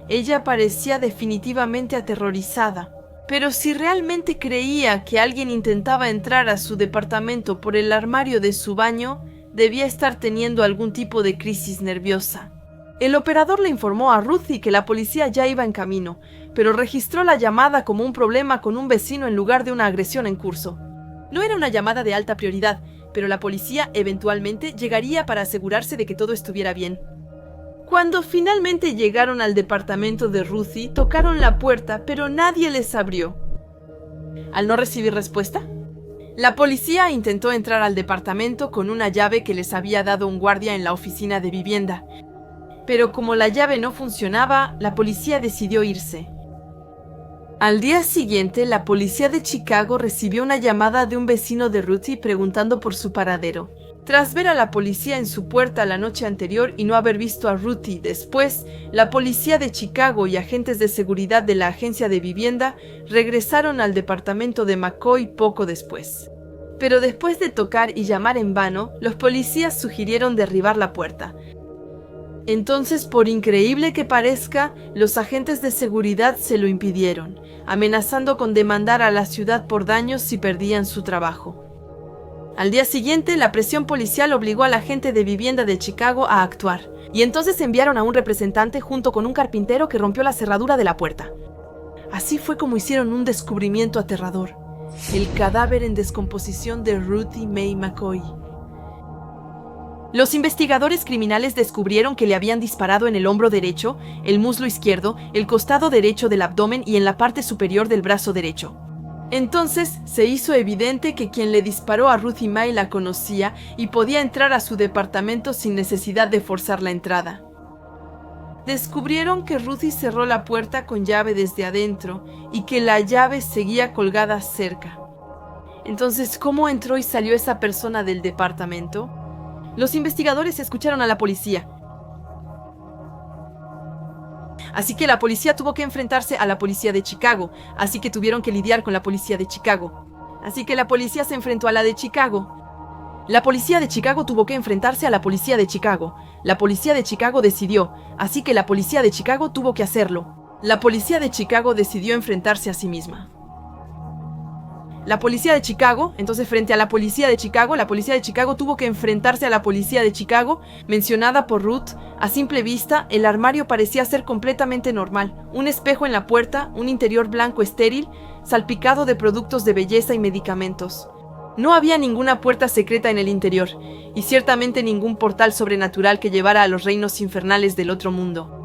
Ella parecía definitivamente aterrorizada. Pero si realmente creía que alguien intentaba entrar a su departamento por el armario de su baño, debía estar teniendo algún tipo de crisis nerviosa. El operador le informó a Ruthie que la policía ya iba en camino, pero registró la llamada como un problema con un vecino en lugar de una agresión en curso. No era una llamada de alta prioridad, pero la policía eventualmente llegaría para asegurarse de que todo estuviera bien. Cuando finalmente llegaron al departamento de Ruthie, tocaron la puerta, pero nadie les abrió. Al no recibir respuesta, la policía intentó entrar al departamento con una llave que les había dado un guardia en la oficina de vivienda. Pero como la llave no funcionaba, la policía decidió irse. Al día siguiente, la policía de Chicago recibió una llamada de un vecino de Ruthie preguntando por su paradero. Tras ver a la policía en su puerta la noche anterior y no haber visto a Ruthie después, la policía de Chicago y agentes de seguridad de la agencia de vivienda regresaron al departamento de McCoy poco después. Pero después de tocar y llamar en vano, los policías sugirieron derribar la puerta. Entonces, por increíble que parezca, los agentes de seguridad se lo impidieron, amenazando con demandar a la ciudad por daños si perdían su trabajo. Al día siguiente, la presión policial obligó a la agente de vivienda de Chicago a actuar, y entonces enviaron a un representante junto con un carpintero que rompió la cerradura de la puerta. Así fue como hicieron un descubrimiento aterrador: el cadáver en descomposición de Ruthie Mae McCoy. Los investigadores criminales descubrieron que le habían disparado en el hombro derecho, el muslo izquierdo, el costado derecho del abdomen y en la parte superior del brazo derecho. Entonces se hizo evidente que quien le disparó a Ruthie Mae la conocía y podía entrar a su departamento sin necesidad de forzar la entrada. Descubrieron que Ruthie cerró la puerta con llave desde adentro y que la llave seguía colgada cerca. Entonces, ¿cómo entró y salió esa persona del departamento? Los investigadores escucharon a la policía. Así que la policía tuvo que enfrentarse a la policía de Chicago, así que tuvieron que lidiar con la policía de Chicago. Así que la policía se enfrentó a la de Chicago. La policía de Chicago tuvo que enfrentarse a la policía de Chicago. La policía de Chicago decidió, así que la policía de Chicago tuvo que hacerlo. La policía de Chicago decidió enfrentarse a sí misma. La policía de Chicago, entonces frente a la policía de Chicago tuvo que enfrentarse a la policía de Chicago, mencionada por Ruth. A simple vista, el armario parecía ser completamente normal. Un espejo en la puerta, un interior blanco estéril, salpicado de productos de belleza y medicamentos. No había ninguna puerta secreta en el interior, y ciertamente ningún portal sobrenatural que llevara a los reinos infernales del otro mundo.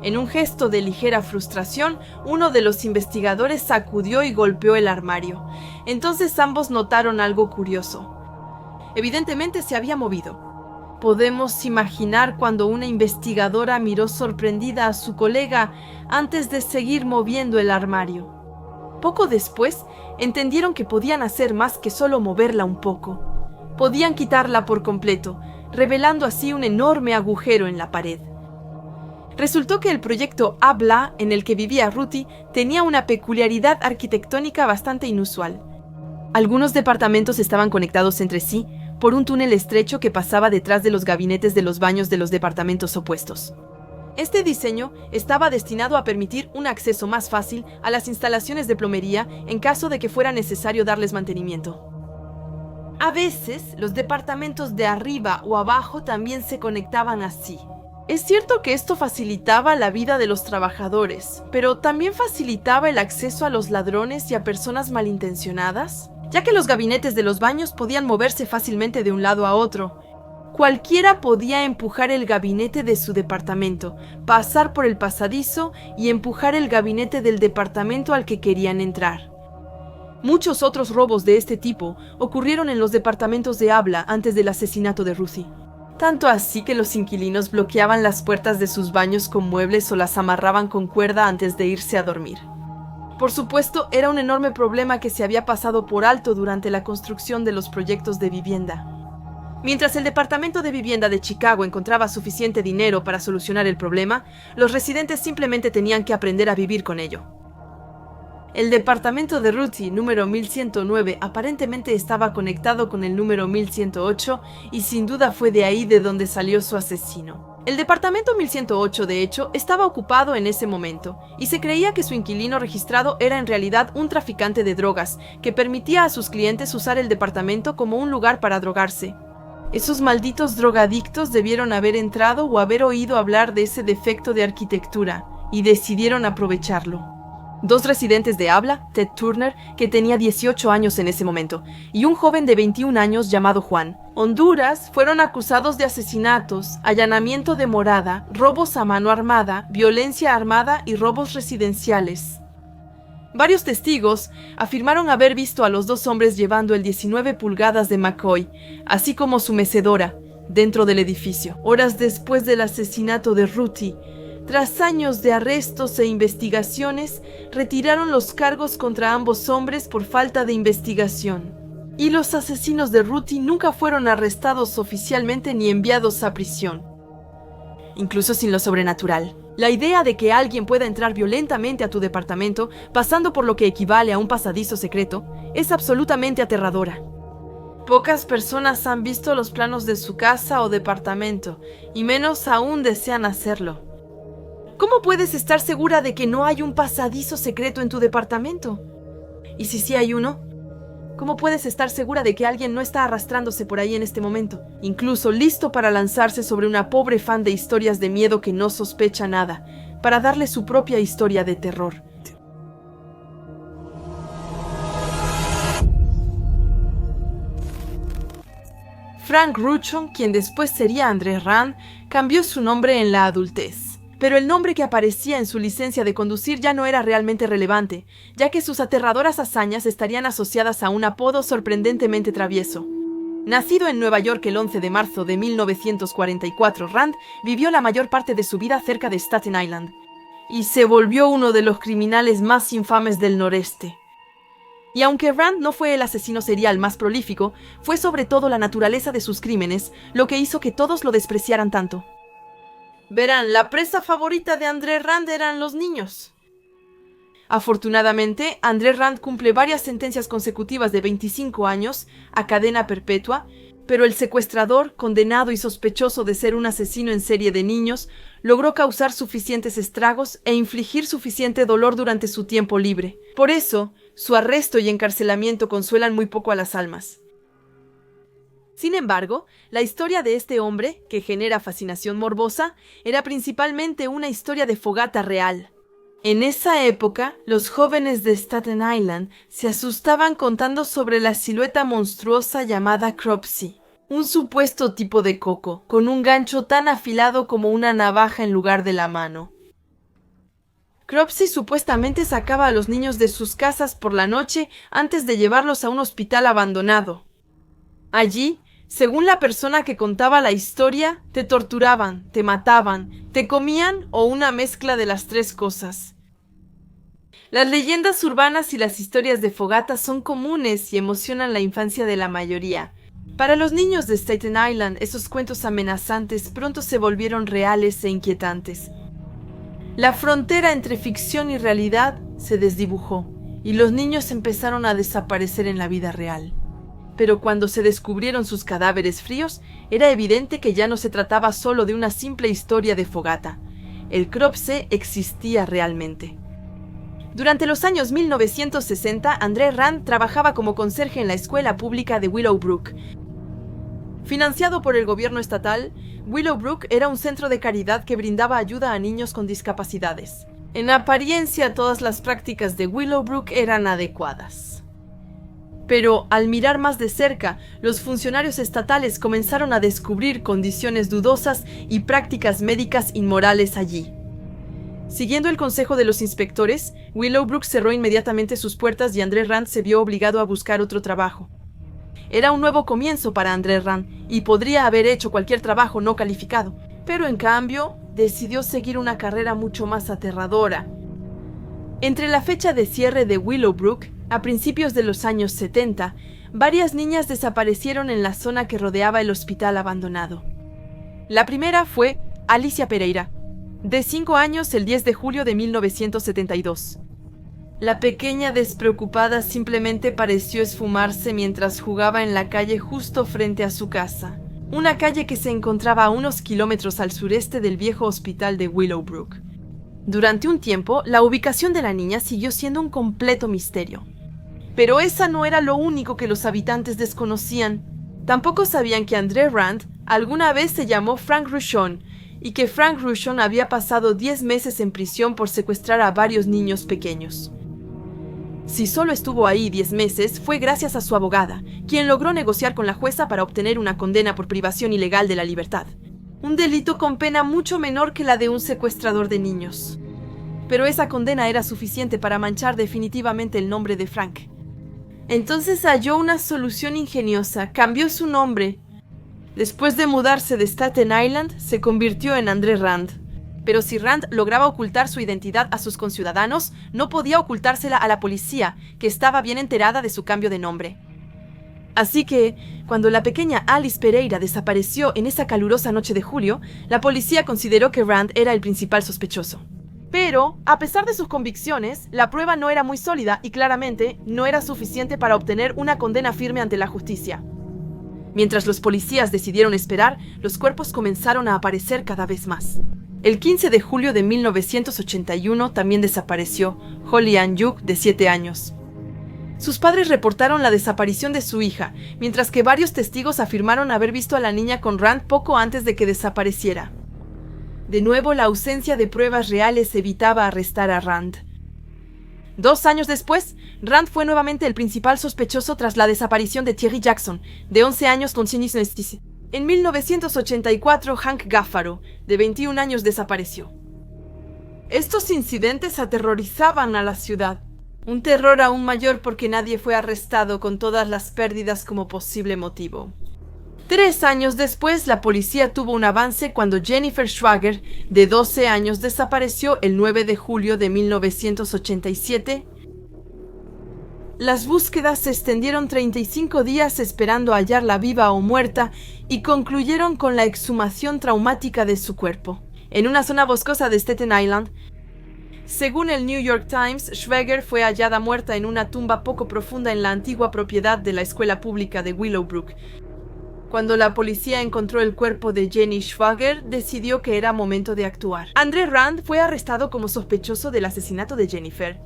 En un gesto de ligera frustración, uno de los investigadores sacudió y golpeó el armario. Entonces ambos notaron algo curioso. Evidentemente se había movido. Podemos imaginar cuando una investigadora miró sorprendida a su colega antes de seguir moviendo el armario. Poco después, entendieron que podían hacer más que solo moverla un poco. Podían quitarla por completo, revelando así un enorme agujero en la pared. Resultó que el proyecto Habla, en el que vivía Ruthie, tenía una peculiaridad arquitectónica bastante inusual. Algunos departamentos estaban conectados entre sí por un túnel estrecho que pasaba detrás de los gabinetes de los baños de los departamentos opuestos. Este diseño estaba destinado a permitir un acceso más fácil a las instalaciones de plomería en caso de que fuera necesario darles mantenimiento. A veces, los departamentos de arriba o abajo también se conectaban así. Es cierto que esto facilitaba la vida de los trabajadores, pero también facilitaba el acceso a los ladrones y a personas malintencionadas, ya que los gabinetes de los baños podían moverse fácilmente de un lado a otro. Cualquiera podía empujar el gabinete de su departamento, pasar por el pasadizo y empujar el gabinete del departamento al que querían entrar. Muchos otros robos de este tipo ocurrieron en los departamentos de Habla antes del asesinato de Ruthie. Tanto así que los inquilinos bloqueaban las puertas de sus baños con muebles o las amarraban con cuerda antes de irse a dormir. Por supuesto, era un enorme problema que se había pasado por alto durante la construcción de los proyectos de vivienda. Mientras el Departamento de Vivienda de Chicago encontraba suficiente dinero para solucionar el problema, los residentes simplemente tenían que aprender a vivir con ello. El departamento de Ruthie número 1109 aparentemente estaba conectado con el número 1108 y sin duda fue de ahí de donde salió su asesino. El departamento 1108, de hecho, estaba ocupado en ese momento y se creía que su inquilino registrado era en realidad un traficante de drogas que permitía a sus clientes usar el departamento como un lugar para drogarse. Esos malditos drogadictos debieron haber entrado o haber oído hablar de ese defecto de arquitectura y decidieron aprovecharlo. Dos residentes de habla, Ted Turner, que tenía 18 años en ese momento, y un joven de 21 años llamado Juan Honduras, fueron acusados de asesinatos, allanamiento de morada, robos a mano armada, violencia armada y robos residenciales. Varios testigos afirmaron haber visto a los dos hombres llevando el 19 pulgadas de McCoy, así como su mecedora, dentro del edificio, horas después del asesinato de Ruthie. Tras años de arrestos e investigaciones, retiraron los cargos contra ambos hombres por falta de investigación. Y los asesinos de Ruthie nunca fueron arrestados oficialmente ni enviados a prisión. Incluso sin lo sobrenatural. La idea de que alguien pueda entrar violentamente a tu departamento, pasando por lo que equivale a un pasadizo secreto, es absolutamente aterradora. Pocas personas han visto los planos de su casa o departamento, y menos aún desean hacerlo. ¿Cómo puedes estar segura de que no hay un pasadizo secreto en tu departamento? ¿Y si sí hay uno? ¿Cómo puedes estar segura de que alguien no está arrastrándose por ahí en este momento, incluso listo para lanzarse sobre una pobre fan de historias de miedo que no sospecha nada, para darle su propia historia de terror? Frank Ruchon, quien después sería André Rand, cambió su nombre en la adultez. Pero el nombre que aparecía en su licencia de conducir ya no era realmente relevante, ya que sus aterradoras hazañas estarían asociadas a un apodo sorprendentemente travieso. Nacido en Nueva York el 11 de marzo de 1944, Rand vivió la mayor parte de su vida cerca de Staten Island, y se volvió uno de los criminales más infames del noreste. Y aunque Rand no fue el asesino serial más prolífico, fue sobre todo la naturaleza de sus crímenes lo que hizo que todos lo despreciaran tanto. Verán, la presa favorita de André Rand eran los niños. Afortunadamente, André Rand cumple varias sentencias consecutivas de 25 años a cadena perpetua, pero el secuestrador, condenado y sospechoso de ser un asesino en serie de niños, logró causar suficientes estragos e infligir suficiente dolor durante su tiempo libre. Por eso, su arresto y encarcelamiento consuelan muy poco a las almas. Sin embargo, la historia de este hombre, que genera fascinación morbosa, era principalmente una historia de fogata real. En esa época, los jóvenes de Staten Island se asustaban contando sobre la silueta monstruosa llamada Cropsey, un supuesto tipo de coco, con un gancho tan afilado como una navaja en lugar de la mano. Cropsey supuestamente sacaba a los niños de sus casas por la noche antes de llevarlos a un hospital abandonado. Allí, según la persona que contaba la historia, te torturaban, te mataban, te comían o una mezcla de las tres cosas. Las leyendas urbanas y las historias de fogata son comunes y emocionan la infancia de la mayoría. Para los niños de Staten Island, esos cuentos amenazantes pronto se volvieron reales e inquietantes. La frontera entre ficción y realidad se desdibujó, y los niños empezaron a desaparecer en la vida real. Pero cuando se descubrieron sus cadáveres fríos, era evidente que ya no se trataba solo de una simple historia de fogata. El Cropsey existía realmente. Durante los años 1960, André Rand trabajaba como conserje en la escuela pública de Willowbrook. Financiado por el gobierno estatal, Willowbrook era un centro de caridad que brindaba ayuda a niños con discapacidades. En apariencia, todas las prácticas de Willowbrook eran adecuadas. Pero, al mirar más de cerca, los funcionarios estatales comenzaron a descubrir condiciones dudosas y prácticas médicas inmorales allí. Siguiendo el consejo de los inspectores, Willowbrook cerró inmediatamente sus puertas y André Rand se vio obligado a buscar otro trabajo. Era un nuevo comienzo para André Rand y podría haber hecho cualquier trabajo no calificado, pero en cambio decidió seguir una carrera mucho más aterradora. Entre la fecha de cierre de Willowbrook, a principios de los años 70, varias niñas desaparecieron en la zona que rodeaba el hospital abandonado. La primera fue Alicia Pereira, de 5 años, el 10 de julio de 1972. La pequeña despreocupada simplemente pareció esfumarse mientras jugaba en la calle justo frente a su casa, una calle que se encontraba a unos kilómetros al sureste del viejo hospital de Willowbrook. Durante un tiempo, la ubicación de la niña siguió siendo un completo misterio. Pero esa no era lo único que los habitantes desconocían. Tampoco sabían que André Rand alguna vez se llamó Frank Ruchon y que Frank Ruchon había pasado 10 meses en prisión por secuestrar a varios niños pequeños. Si solo estuvo ahí 10 meses, fue gracias a su abogada, quien logró negociar con la jueza para obtener una condena por privación ilegal de la libertad. Un delito con pena mucho menor que la de un secuestrador de niños. Pero esa condena era suficiente para manchar definitivamente el nombre de Frank. Entonces halló una solución ingeniosa, cambió su nombre. Después de mudarse de Staten Island, se convirtió en André Rand. Pero si Rand lograba ocultar su identidad a sus conciudadanos, no podía ocultársela a la policía, que estaba bien enterada de su cambio de nombre. Así que, cuando la pequeña Alice Pereira desapareció en esa calurosa noche de julio, la policía consideró que Rand era el principal sospechoso. Pero, a pesar de sus convicciones, la prueba no era muy sólida y claramente no era suficiente para obtener una condena firme ante la justicia. Mientras los policías decidieron esperar, los cuerpos comenzaron a aparecer cada vez más. El 15 de julio de 1981 también desapareció Holly Ann Hugh, de 7 años. Sus padres reportaron la desaparición de su hija, mientras que varios testigos afirmaron haber visto a la niña con Rand poco antes de que desapareciera. De nuevo, la ausencia de pruebas reales evitaba arrestar a Rand. 2 años después, Rand fue nuevamente el principal sospechoso tras la desaparición de Thierry Jackson, de 11 años con sinistres. En 1984, Hank Gaffaro, de 21 años, desapareció. Estos incidentes aterrorizaban a la ciudad. Un terror aún mayor porque nadie fue arrestado, con todas las pérdidas como posible motivo. 3 años después, la policía tuvo un avance cuando Jennifer Schwager, de 12 años, desapareció el 9 de julio de 1987. Las búsquedas se extendieron 35 días esperando hallarla viva o muerta y concluyeron con la exhumación traumática de su cuerpo, en una zona boscosa de Staten Island. Según el New York Times, Schwager fue hallada muerta en una tumba poco profunda en la antigua propiedad de la escuela pública de Willowbrook. Cuando la policía encontró el cuerpo de Jenny Schwager, decidió que era momento de actuar. André Rand fue arrestado como sospechoso del asesinato de Jennifer.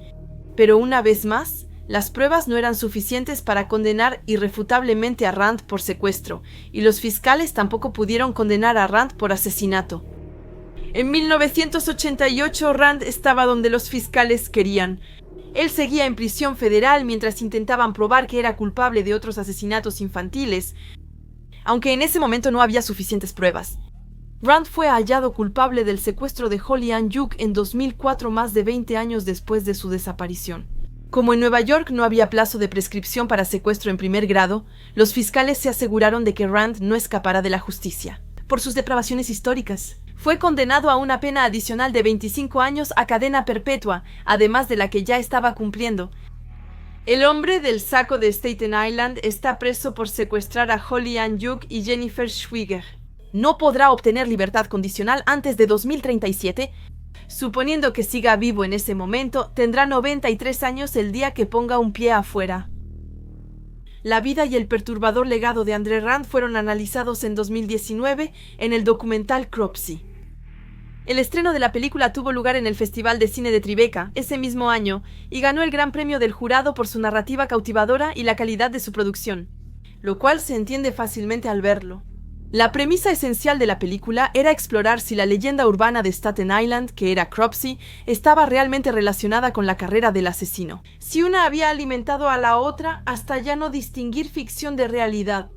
Pero una vez más, las pruebas no eran suficientes para condenar irrefutablemente a Rand por secuestro, y los fiscales tampoco pudieron condenar a Rand por asesinato. En 1988, Rand estaba donde los fiscales querían. Él seguía en prisión federal mientras intentaban probar que era culpable de otros asesinatos infantiles, aunque en ese momento no había suficientes pruebas. Rand fue hallado culpable del secuestro de Holly Ann Hugh en 2004, más de 20 años después de su desaparición. Como en Nueva York no había plazo de prescripción para secuestro en primer grado, los fiscales se aseguraron de que Rand no escapara de la justicia. Por sus depravaciones históricas, fue condenado a una pena adicional de 25 años a cadena perpetua, además de la que ya estaba cumpliendo. El hombre del saco de Staten Island está preso por secuestrar a Holly Ann Hugh y Jennifer Schwager. No podrá obtener libertad condicional antes de 2037. Suponiendo que siga vivo en ese momento, tendrá 93 años el día que ponga un pie afuera. La vida y el perturbador legado de André Rand fueron analizados en 2019 en el documental Cropsey. El estreno de la película tuvo lugar en el Festival de Cine de Tribeca ese mismo año y ganó el Gran Premio del Jurado por su narrativa cautivadora y la calidad de su producción, lo cual se entiende fácilmente al verlo. La premisa esencial de la película era explorar si la leyenda urbana de Staten Island, que era Cropsey, estaba realmente relacionada con la carrera del asesino. Si una había alimentado a la otra hasta ya no distinguir ficción de realidad.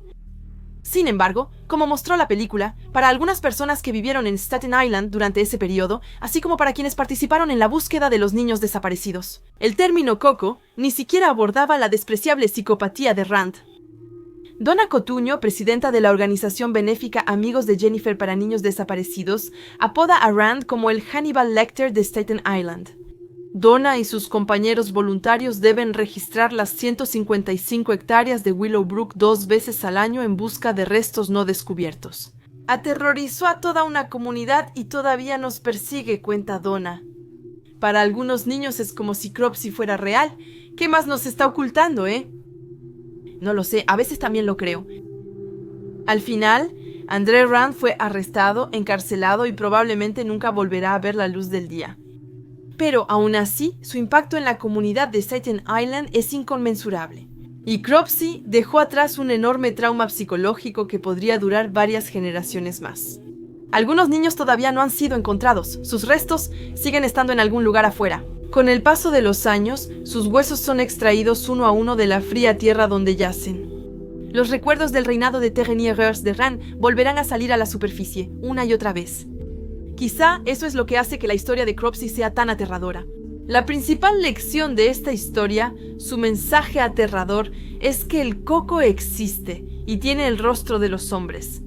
Sin embargo, como mostró la película, para algunas personas que vivieron en Staten Island durante ese periodo, así como para quienes participaron en la búsqueda de los niños desaparecidos, el término Coco ni siquiera abordaba la despreciable psicopatía de Rand. Donna Cotuño, presidenta de la organización benéfica Amigos de Jennifer para Niños Desaparecidos, apoda a Rand como el Hannibal Lecter de Staten Island. Donna y sus compañeros voluntarios deben registrar las 155 hectáreas de Willowbrook 2 veces al año en busca de restos no descubiertos. Aterrorizó a toda una comunidad y todavía nos persigue, cuenta Donna. Para algunos niños es como si Cropsey fuera real. ¿Qué más nos está ocultando, No lo sé, a veces también lo creo. Al final, André Rand fue arrestado, encarcelado y probablemente nunca volverá a ver la luz del día. Pero aún así, su impacto en la comunidad de Staten Island es inconmensurable. Y Cropsey dejó atrás un enorme trauma psicológico que podría durar varias generaciones más. Algunos niños todavía no han sido encontrados, sus restos siguen estando en algún lugar afuera. Con el paso de los años, sus huesos son extraídos uno a uno de la fría tierra donde yacen. Los recuerdos del reinado de Terreniers de Rand volverán a salir a la superficie, una y otra vez. Quizá eso es lo que hace que la historia de Cropsey sea tan aterradora. La principal lección de esta historia, su mensaje aterrador, es que el coco existe y tiene el rostro de los hombres.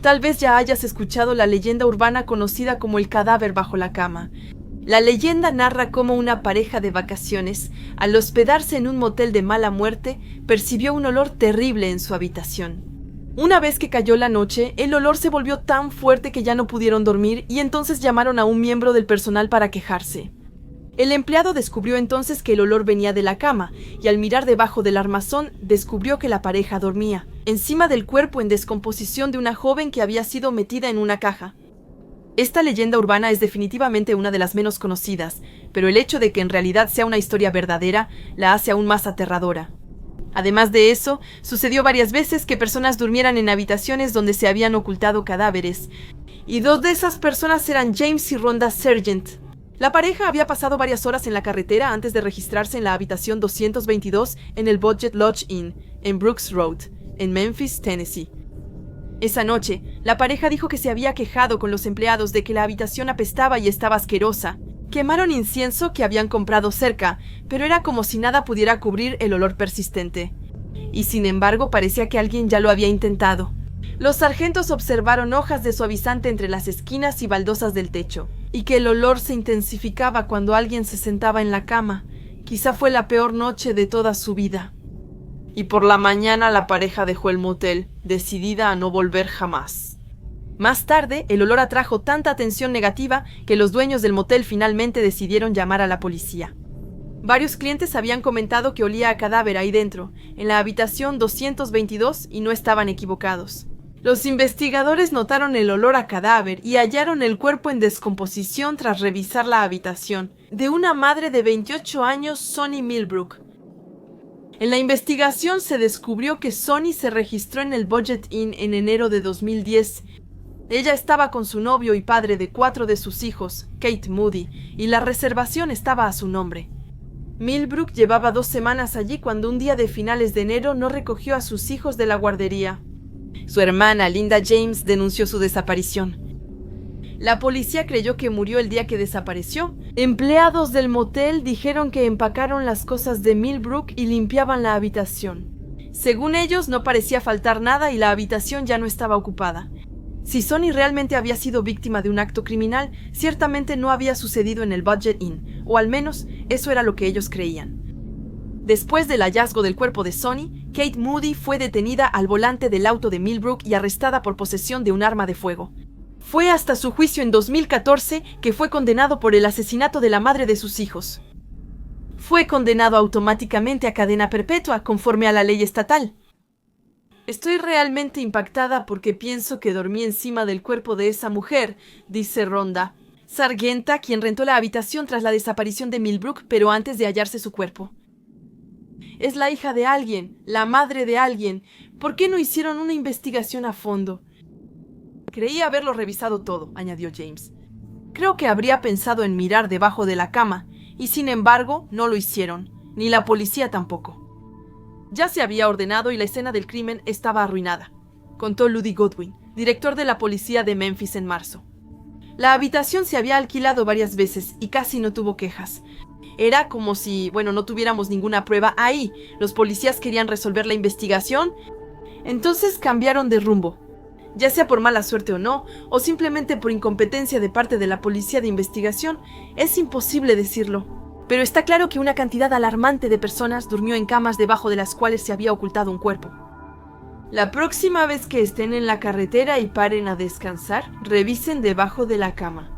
Tal vez ya hayas escuchado la leyenda urbana conocida como el cadáver bajo la cama. La leyenda narra cómo una pareja de vacaciones, al hospedarse en un motel de mala muerte, percibió un olor terrible en su habitación. Una vez que cayó la noche, el olor se volvió tan fuerte que ya no pudieron dormir y entonces llamaron a un miembro del personal para quejarse. El empleado descubrió entonces que el olor venía de la cama y al mirar debajo del armazón descubrió que la pareja dormía, encima del cuerpo en descomposición de una joven que había sido metida en una caja. Esta leyenda urbana es definitivamente una de las menos conocidas, pero el hecho de que en realidad sea una historia verdadera la hace aún más aterradora. Además de eso, sucedió varias veces que personas durmieran en habitaciones donde se habían ocultado cadáveres, y dos de esas personas eran James y Rhonda Sargent. La pareja había pasado varias horas en la carretera antes de registrarse en la habitación 222 en el Budget Lodge Inn, en Brooks Road, en Memphis, Tennessee. Esa noche, la pareja dijo que se había quejado con los empleados de que la habitación apestaba y estaba asquerosa. Quemaron incienso que habían comprado cerca, pero era como si nada pudiera cubrir el olor persistente. Y sin embargo, parecía que alguien ya lo había intentado. Los sargentos observaron hojas de suavizante entre las esquinas y baldosas del techo, y que el olor se intensificaba cuando alguien se sentaba en la cama. Quizá fue la peor noche de toda su vida. Y por la mañana la pareja dejó el motel, decidida a no volver jamás. Más tarde, el olor atrajo tanta atención negativa que los dueños del motel finalmente decidieron llamar a la policía. Varios clientes habían comentado que olía a cadáver ahí dentro, en la habitación 222, y no estaban equivocados. Los investigadores notaron el olor a cadáver y hallaron el cuerpo en descomposición tras revisar la habitación, de una madre de 28 años, Sonny Millbrook. En la investigación se descubrió que Sonny se registró en el Budget Inn en enero de 2010. Ella estaba con su novio y padre de 4 de sus hijos, Kate Moody, y la reservación estaba a su nombre. Millbrook llevaba 2 semanas allí cuando un día de finales de enero no recogió a sus hijos de la guardería. Su hermana, Linda James, denunció su desaparición. La policía creyó que murió el día que desapareció. Empleados del motel dijeron que empacaron las cosas de Millbrook y limpiaban la habitación. Según ellos, no parecía faltar nada y la habitación ya no estaba ocupada. Si Sonny realmente había sido víctima de un acto criminal, ciertamente no había sucedido en el Budget Inn, o al menos eso era lo que ellos creían. Después del hallazgo del cuerpo de Sonny, Kate Moody fue detenida al volante del auto de Millbrook y arrestada por posesión de un arma de fuego. Fue hasta su juicio en 2014 que fue condenado por el asesinato de la madre de sus hijos. Fue condenado automáticamente a cadena perpetua conforme a la ley estatal. Estoy realmente impactada porque pienso que dormí encima del cuerpo de esa mujer, dice Rhonda, sargenta, quien rentó la habitación tras la desaparición de Millbrook, pero antes de hallarse su cuerpo. Es la hija de alguien, la madre de alguien. ¿Por qué no hicieron una investigación a fondo? Creí haberlo revisado todo, añadió James. Creo que habría pensado en mirar debajo de la cama, y sin embargo no lo hicieron, ni la policía tampoco. Ya se había ordenado y la escena del crimen estaba arruinada, contó Luddy Godwin, director de la policía de Memphis en marzo. La habitación se había alquilado varias veces y casi no tuvo quejas. Era como si, no tuviéramos ninguna prueba ahí. Los policías querían resolver la investigación, entonces cambiaron de rumbo. Ya sea por mala suerte o no, o simplemente por incompetencia de parte de la policía de investigación, es imposible decirlo. Pero está claro que una cantidad alarmante de personas durmió en camas debajo de las cuales se había ocultado un cuerpo. La próxima vez que estén en la carretera y paren a descansar, revisen debajo de la cama.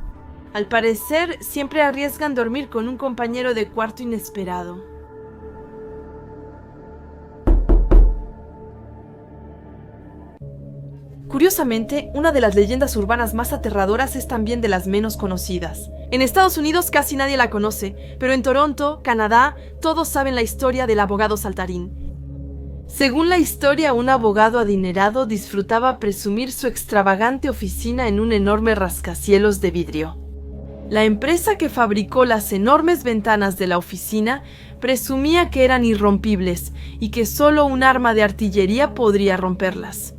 Al parecer, siempre arriesgan dormir con un compañero de cuarto inesperado. Curiosamente, una de las leyendas urbanas más aterradoras es también de las menos conocidas. En Estados Unidos casi nadie la conoce, pero en Toronto, Canadá, todos saben la historia del abogado saltarín. Según la historia, un abogado adinerado disfrutaba presumir su extravagante oficina en un enorme rascacielos de vidrio. La empresa que fabricó las enormes ventanas de la oficina presumía que eran irrompibles y que solo un arma de artillería podría romperlas.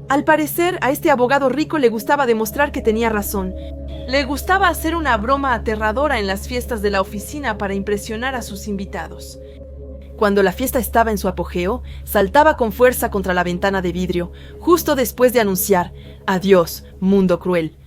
Al parecer, a este abogado rico le gustaba demostrar que tenía razón. Le gustaba hacer una broma aterradora en las fiestas de la oficina para impresionar a sus invitados. Cuando la fiesta estaba en su apogeo, saltaba con fuerza contra la ventana de vidrio, justo después de anunciar: «Adiós, mundo cruel».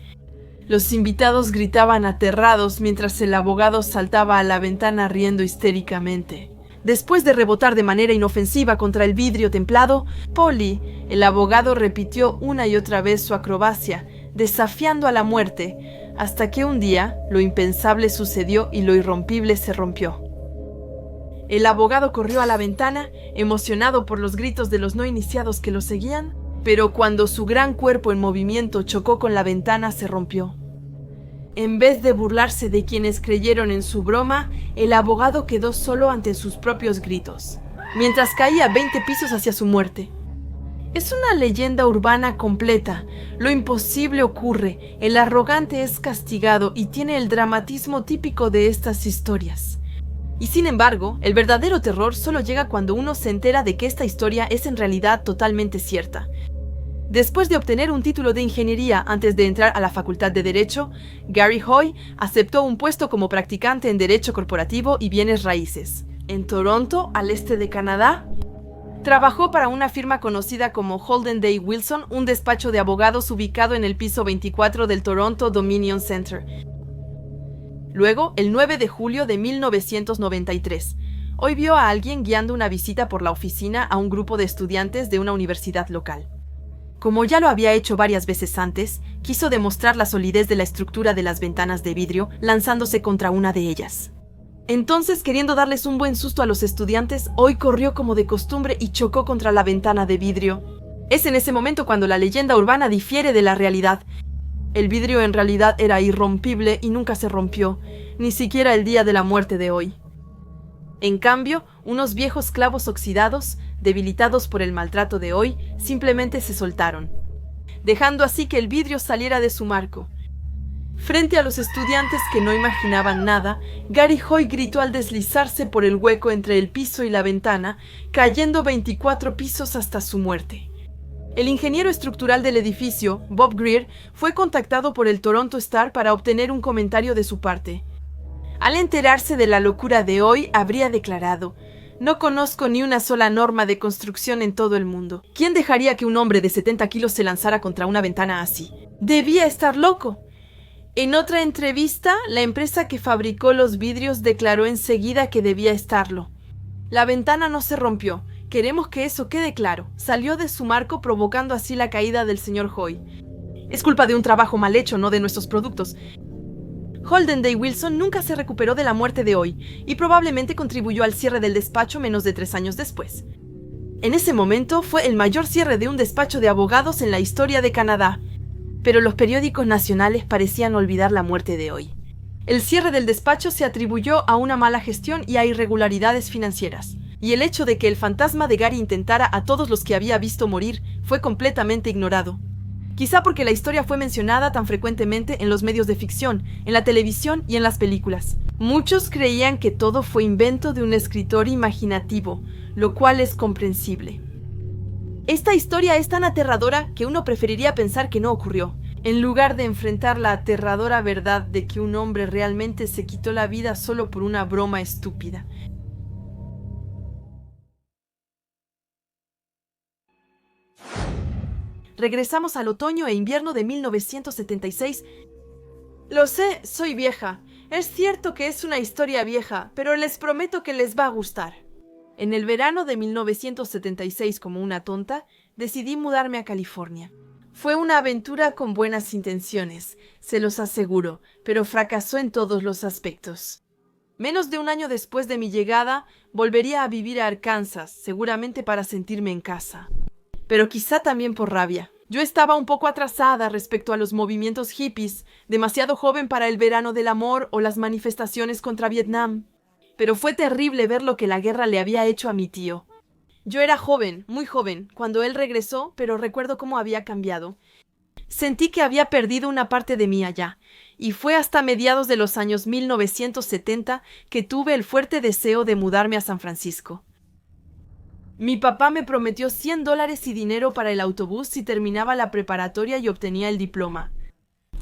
Los invitados gritaban aterrados mientras el abogado saltaba a la ventana riendo histéricamente. Después de rebotar de manera inofensiva contra el vidrio templado, Polly, el abogado, repitió una y otra vez su acrobacia, desafiando a la muerte, hasta que un día lo impensable sucedió y lo irrompible se rompió. El abogado corrió a la ventana, emocionado por los gritos de los no iniciados que lo seguían, pero cuando su gran cuerpo en movimiento chocó con la ventana, se rompió. En vez de burlarse de quienes creyeron en su broma, el abogado quedó solo ante sus propios gritos, mientras caía 20 pisos hacia su muerte. Es una leyenda urbana completa. Lo imposible ocurre, el arrogante es castigado y tiene el dramatismo típico de estas historias. Y sin embargo, el verdadero terror solo llega cuando uno se entera de que esta historia es en realidad totalmente cierta. Después de obtener un título de ingeniería antes de entrar a la Facultad de Derecho, Gary Hoy aceptó un puesto como practicante en Derecho Corporativo y Bienes Raíces. En Toronto, al este de Canadá, trabajó para una firma conocida como Holden Day Wilson, un despacho de abogados ubicado en el piso 24 del Toronto Dominion Center. Luego, el 9 de julio de 1993, Hoy vio a alguien guiando una visita por la oficina a un grupo de estudiantes de una universidad local. Como ya lo había hecho varias veces antes, quiso demostrar la solidez de la estructura de las ventanas de vidrio, lanzándose contra una de ellas. Entonces, queriendo darles un buen susto a los estudiantes, Hoy corrió como de costumbre y chocó contra la ventana de vidrio. Es en ese momento cuando la leyenda urbana difiere de la realidad. El vidrio en realidad era irrompible y nunca se rompió, ni siquiera el día de la muerte de Hoy. En cambio, unos viejos clavos oxidados, debilitados por el maltrato de Hoy, simplemente se soltaron, dejando así que el vidrio saliera de su marco. Frente a los estudiantes que no imaginaban nada, Gary Hoy gritó al deslizarse por el hueco entre el piso y la ventana, cayendo 24 pisos hasta su muerte. El ingeniero estructural del edificio, Bob Greer, fue contactado por el Toronto Star para obtener un comentario de su parte. Al enterarse de la locura de Hoy, habría declarado: «No conozco ni una sola norma de construcción en todo el mundo. ¿Quién dejaría que un hombre de 70 kilos se lanzara contra una ventana así? Debía estar loco». En otra entrevista, la empresa que fabricó los vidrios declaró enseguida que debía estarlo. La ventana no se rompió. Queremos que eso quede claro. Salió de su marco, provocando así la caída del señor Hoy. Es culpa de un trabajo mal hecho, no de nuestros productos. Holden Day Wilson nunca se recuperó de la muerte de Hoy y probablemente contribuyó al cierre del despacho menos de 3 años después. En ese momento fue el mayor cierre de un despacho de abogados en la historia de Canadá, pero los periódicos nacionales parecían olvidar la muerte de Hoy. El cierre del despacho se atribuyó a una mala gestión y a irregularidades financieras, y el hecho de que el fantasma de Gary intentara a todos los que había visto morir fue completamente ignorado. Quizá porque la historia fue mencionada tan frecuentemente en los medios de ficción, en la televisión y en las películas. Muchos creían que todo fue invento de un escritor imaginativo, lo cual es comprensible. Esta historia es tan aterradora que uno preferiría pensar que no ocurrió. en lugar de enfrentar la aterradora verdad de que un hombre realmente se quitó la vida solo por una broma estúpida. Regresamos al otoño e invierno de 1976. Lo sé, soy vieja. Es cierto que es una historia vieja, pero les prometo que les va a gustar. En el verano de 1976, como una tonta, decidí mudarme a California. Fue una aventura con buenas intenciones, se los aseguro, pero fracasó en todos los aspectos. Menos de un año después de mi llegada, volvería a vivir a Arkansas, seguramente para sentirme en casa. Pero quizá también por rabia. Yo estaba un poco atrasada respecto a los movimientos hippies, demasiado joven para el verano del amor o las manifestaciones contra Vietnam. Pero fue terrible ver lo que la guerra le había hecho a mi tío. Yo era joven, muy joven, cuando él regresó, pero recuerdo cómo había cambiado. Sentí que había perdido una parte de mí allá, y fue hasta mediados de los años 1970 que tuve el fuerte deseo de mudarme a San Francisco. Mi papá me prometió $100 y dinero para el autobús si terminaba la preparatoria y obtenía el diploma.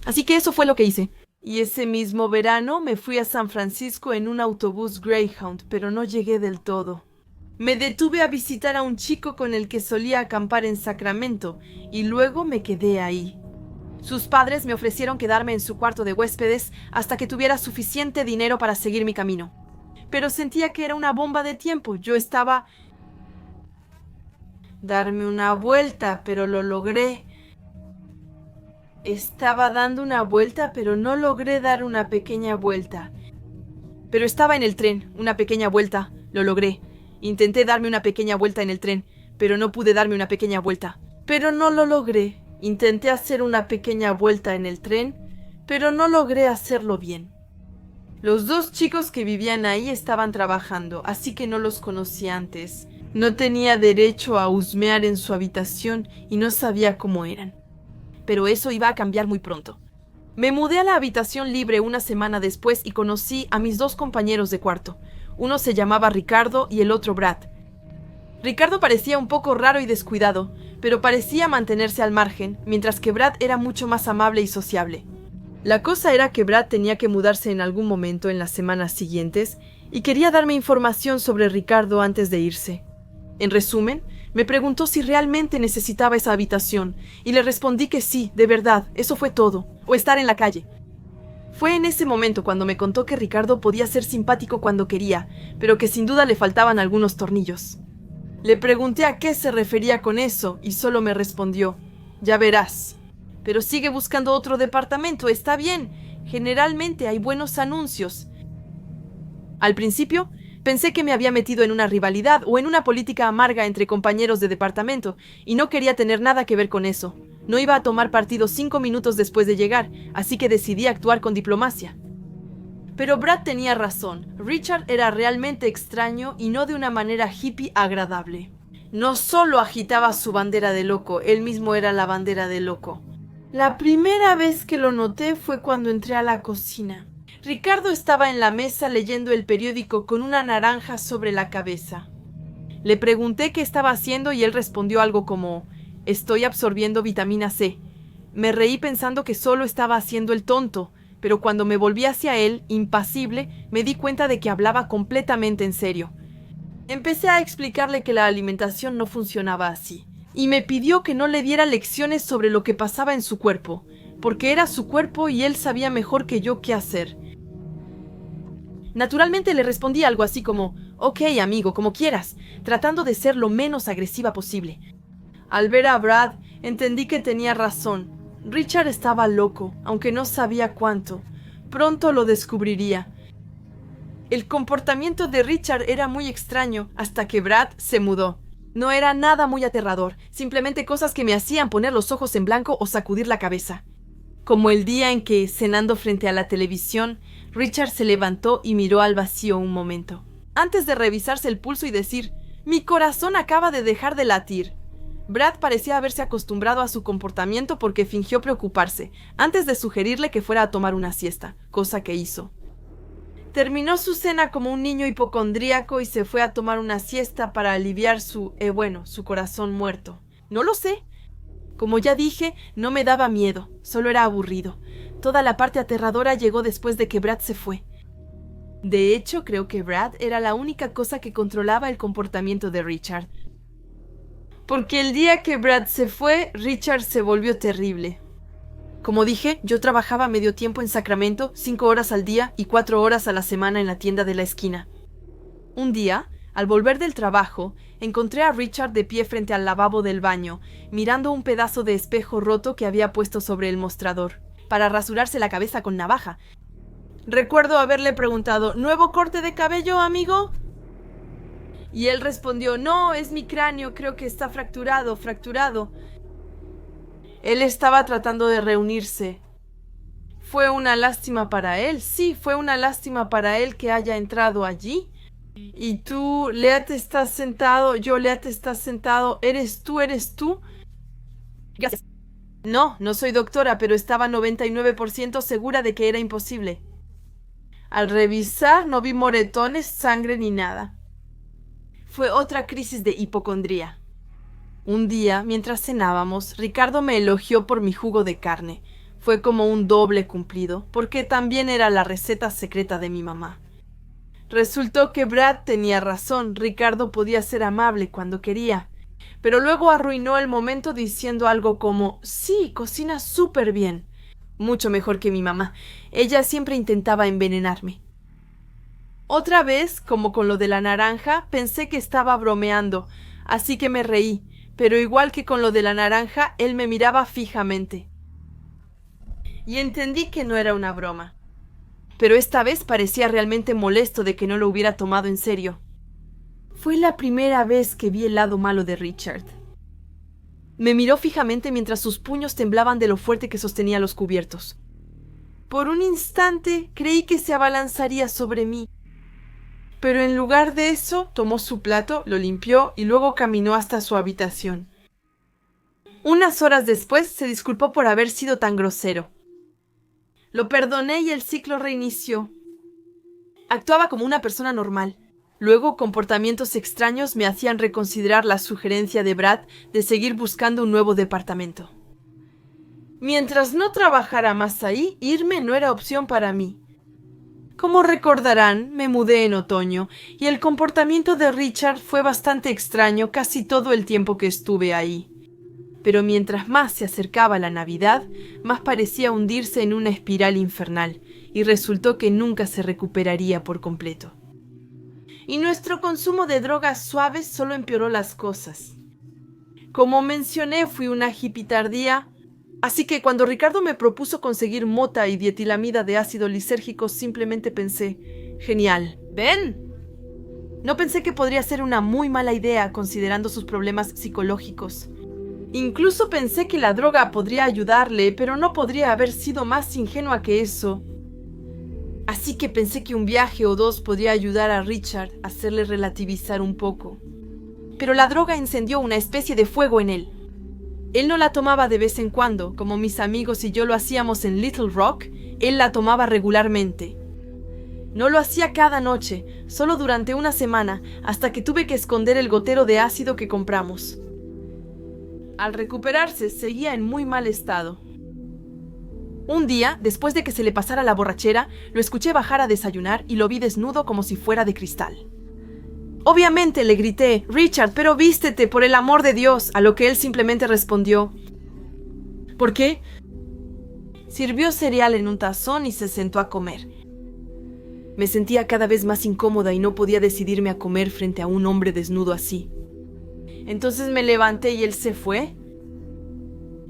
Así que eso fue lo que hice. Y ese mismo verano me fui a San Francisco en un autobús Greyhound, pero no llegué del todo. Me detuve a visitar a un chico con el que solía acampar en Sacramento, y luego me quedé ahí. Sus padres me ofrecieron quedarme en su cuarto de huéspedes hasta que tuviera suficiente dinero para seguir mi camino. Pero sentía que era una bomba de tiempo. Yo estaba... darme una vuelta, pero lo logré. Estaba dando una vuelta, pero no logré dar una pequeña vuelta. Pero estaba en el tren, una pequeña vuelta, lo logré. Intenté darme una pequeña vuelta en el tren, pero no pude darme una pequeña vuelta. Pero no lo logré. Intenté hacer una pequeña vuelta en el tren, pero no logré hacerlo bien. Los dos chicos que vivían ahí estaban trabajando, así que no los conocí antes. No tenía derecho a husmear en su habitación y no sabía cómo eran. Pero eso iba a cambiar muy pronto. Me mudé a la habitación libre una semana después y conocí a mis dos compañeros de cuarto. Uno se llamaba Ricardo y el otro Brad. Ricardo parecía un poco raro y descuidado, pero parecía mantenerse al margen, mientras que Brad era mucho más amable y sociable. La cosa era que Brad tenía que mudarse en algún momento en las semanas siguientes y quería darme información sobre Ricardo antes de irse. En resumen, me preguntó si realmente necesitaba esa habitación, y le respondí que sí, de verdad, eso fue todo, o estar en la calle. Fue en ese momento cuando me contó que Ricardo podía ser simpático cuando quería, pero que sin duda le faltaban algunos tornillos. Le pregunté a qué se refería con eso, y solo me respondió, ya verás. Pero sigue buscando otro departamento, está bien, generalmente hay buenos anuncios. Al principio, pensé que me había metido en una rivalidad o en una política amarga entre compañeros de departamento, y no quería tener nada que ver con eso. No iba a tomar partido 5 minutos después de llegar, así que decidí actuar con diplomacia. Pero Brad tenía razón. Richard era realmente extraño y no de una manera hippie agradable. No solo agitaba su bandera de loco, él mismo era la bandera de loco. La primera vez que lo noté fue cuando entré a la cocina. Ricardo estaba en la mesa leyendo el periódico con una naranja sobre la cabeza. Le pregunté qué estaba haciendo y él respondió algo como: «Estoy absorbiendo vitamina C». Me reí pensando que solo estaba haciendo el tonto, pero cuando me volví hacia él, impasible, me di cuenta de que hablaba completamente en serio. Empecé a explicarle que la alimentación no funcionaba así, y me pidió que no le diera lecciones sobre lo que pasaba en su cuerpo, porque era su cuerpo y él sabía mejor que yo qué hacer. Naturalmente le respondí algo así como: «Ok, amigo, como quieras», tratando de ser lo menos agresiva posible. Al ver a Brad, entendí que tenía razón. Richard estaba loco, aunque no sabía cuánto. Pronto lo descubriría. El comportamiento de Richard era muy extraño hasta que Brad se mudó. No era nada muy aterrador, simplemente cosas que me hacían poner los ojos en blanco o sacudir la cabeza. Como el día en que, cenando frente a la televisión, Richard se levantó y miró al vacío un momento, antes de revisarse el pulso y decir: «Mi corazón acaba de dejar de latir». Brad parecía haberse acostumbrado a su comportamiento porque fingió preocuparse, antes de sugerirle que fuera a tomar una siesta, cosa que hizo. Terminó su cena como un niño hipocondríaco y se fue a tomar una siesta para aliviar su corazón muerto. No lo sé. Como ya dije, no me daba miedo, solo era aburrido. Toda la parte aterradora llegó después de que Brad se fue. De hecho, creo que Brad era la única cosa que controlaba el comportamiento de Richard. Porque el día que Brad se fue, Richard se volvió terrible. Como dije, yo trabajaba medio tiempo en Sacramento, 5 horas al día y 4 horas a la semana en la tienda de la esquina. Un día, al volver del trabajo, encontré a Richard de pie frente al lavabo del baño, mirando un pedazo de espejo roto que había puesto sobre el mostrador, para rasurarse la cabeza con navaja. Recuerdo haberle preguntado, ¿nuevo corte de cabello, amigo? Y él respondió, no, es mi cráneo, creo que está fracturado. Él estaba tratando de reunirse. Fue una lástima para él, sí, fue una lástima para él que haya entrado allí. Y tú, Leat, estás sentado, Leat, estás sentado, ¿eres tú? Gracias. No, no soy doctora, pero estaba 99% segura de que era imposible. Al revisar, no vi moretones, sangre ni nada. Fue otra crisis de hipocondría. Un día, mientras cenábamos, Ricardo me elogió por mi jugo de carne. Fue como un doble cumplido, porque también era la receta secreta de mi mamá. Resultó que Brad tenía razón, Ricardo podía ser amable cuando quería. Pero luego arruinó el momento diciendo algo como, sí, cocina súper bien. Mucho mejor que mi mamá. Ella siempre intentaba envenenarme. Otra vez, como con lo de la naranja, pensé que estaba bromeando, así que me reí, pero igual que con lo de la naranja, él me miraba fijamente. Y entendí que no era una broma. Pero esta vez parecía realmente molesto de que no lo hubiera tomado en serio. Fue la primera vez que vi el lado malo de Richard. Me miró fijamente mientras sus puños temblaban de lo fuerte que sostenía los cubiertos. Por un instante creí que se abalanzaría sobre mí. Pero en lugar de eso, tomó su plato, lo limpió y luego caminó hasta su habitación. Unas horas después se disculpó por haber sido tan grosero. Lo perdoné y el ciclo reinició. Actuaba como una persona normal. Luego, comportamientos extraños me hacían reconsiderar la sugerencia de Brad de seguir buscando un nuevo departamento. Mientras no trabajara más ahí, irme no era opción para mí. Como recordarán, me mudé en otoño, y el comportamiento de Richard fue bastante extraño casi todo el tiempo que estuve ahí. Pero mientras más se acercaba la Navidad, más parecía hundirse en una espiral infernal, y resultó que nunca se recuperaría por completo. Y nuestro consumo de drogas suaves solo empeoró las cosas. Como mencioné, fui una hippie tardía, así que cuando Ricardo me propuso conseguir mota y dietilamida de ácido lisérgico, simplemente pensé, genial, ven. No pensé que podría ser una muy mala idea considerando sus problemas psicológicos. Incluso pensé que la droga podría ayudarle, pero no podría haber sido más ingenua que eso. Así que pensé que un viaje o dos podría ayudar a Richard a hacerle relativizar un poco. Pero la droga encendió una especie de fuego en él. Él no la tomaba de vez en cuando, como mis amigos y yo lo hacíamos en Little Rock, él la tomaba regularmente. No lo hacía cada noche, solo durante una semana, hasta que tuve que esconder el gotero de ácido que compramos. Al recuperarse, seguía en muy mal estado. Un día, después de que se le pasara la borrachera, lo escuché bajar a desayunar y lo vi desnudo como si fuera de cristal. Obviamente le grité, Richard, pero vístete, por el amor de Dios, a lo que él simplemente respondió, ¿por qué? Sirvió cereal en un tazón y se sentó a comer. Me sentía cada vez más incómoda y no podía decidirme a comer frente a un hombre desnudo así. Entonces me levanté y él se fue.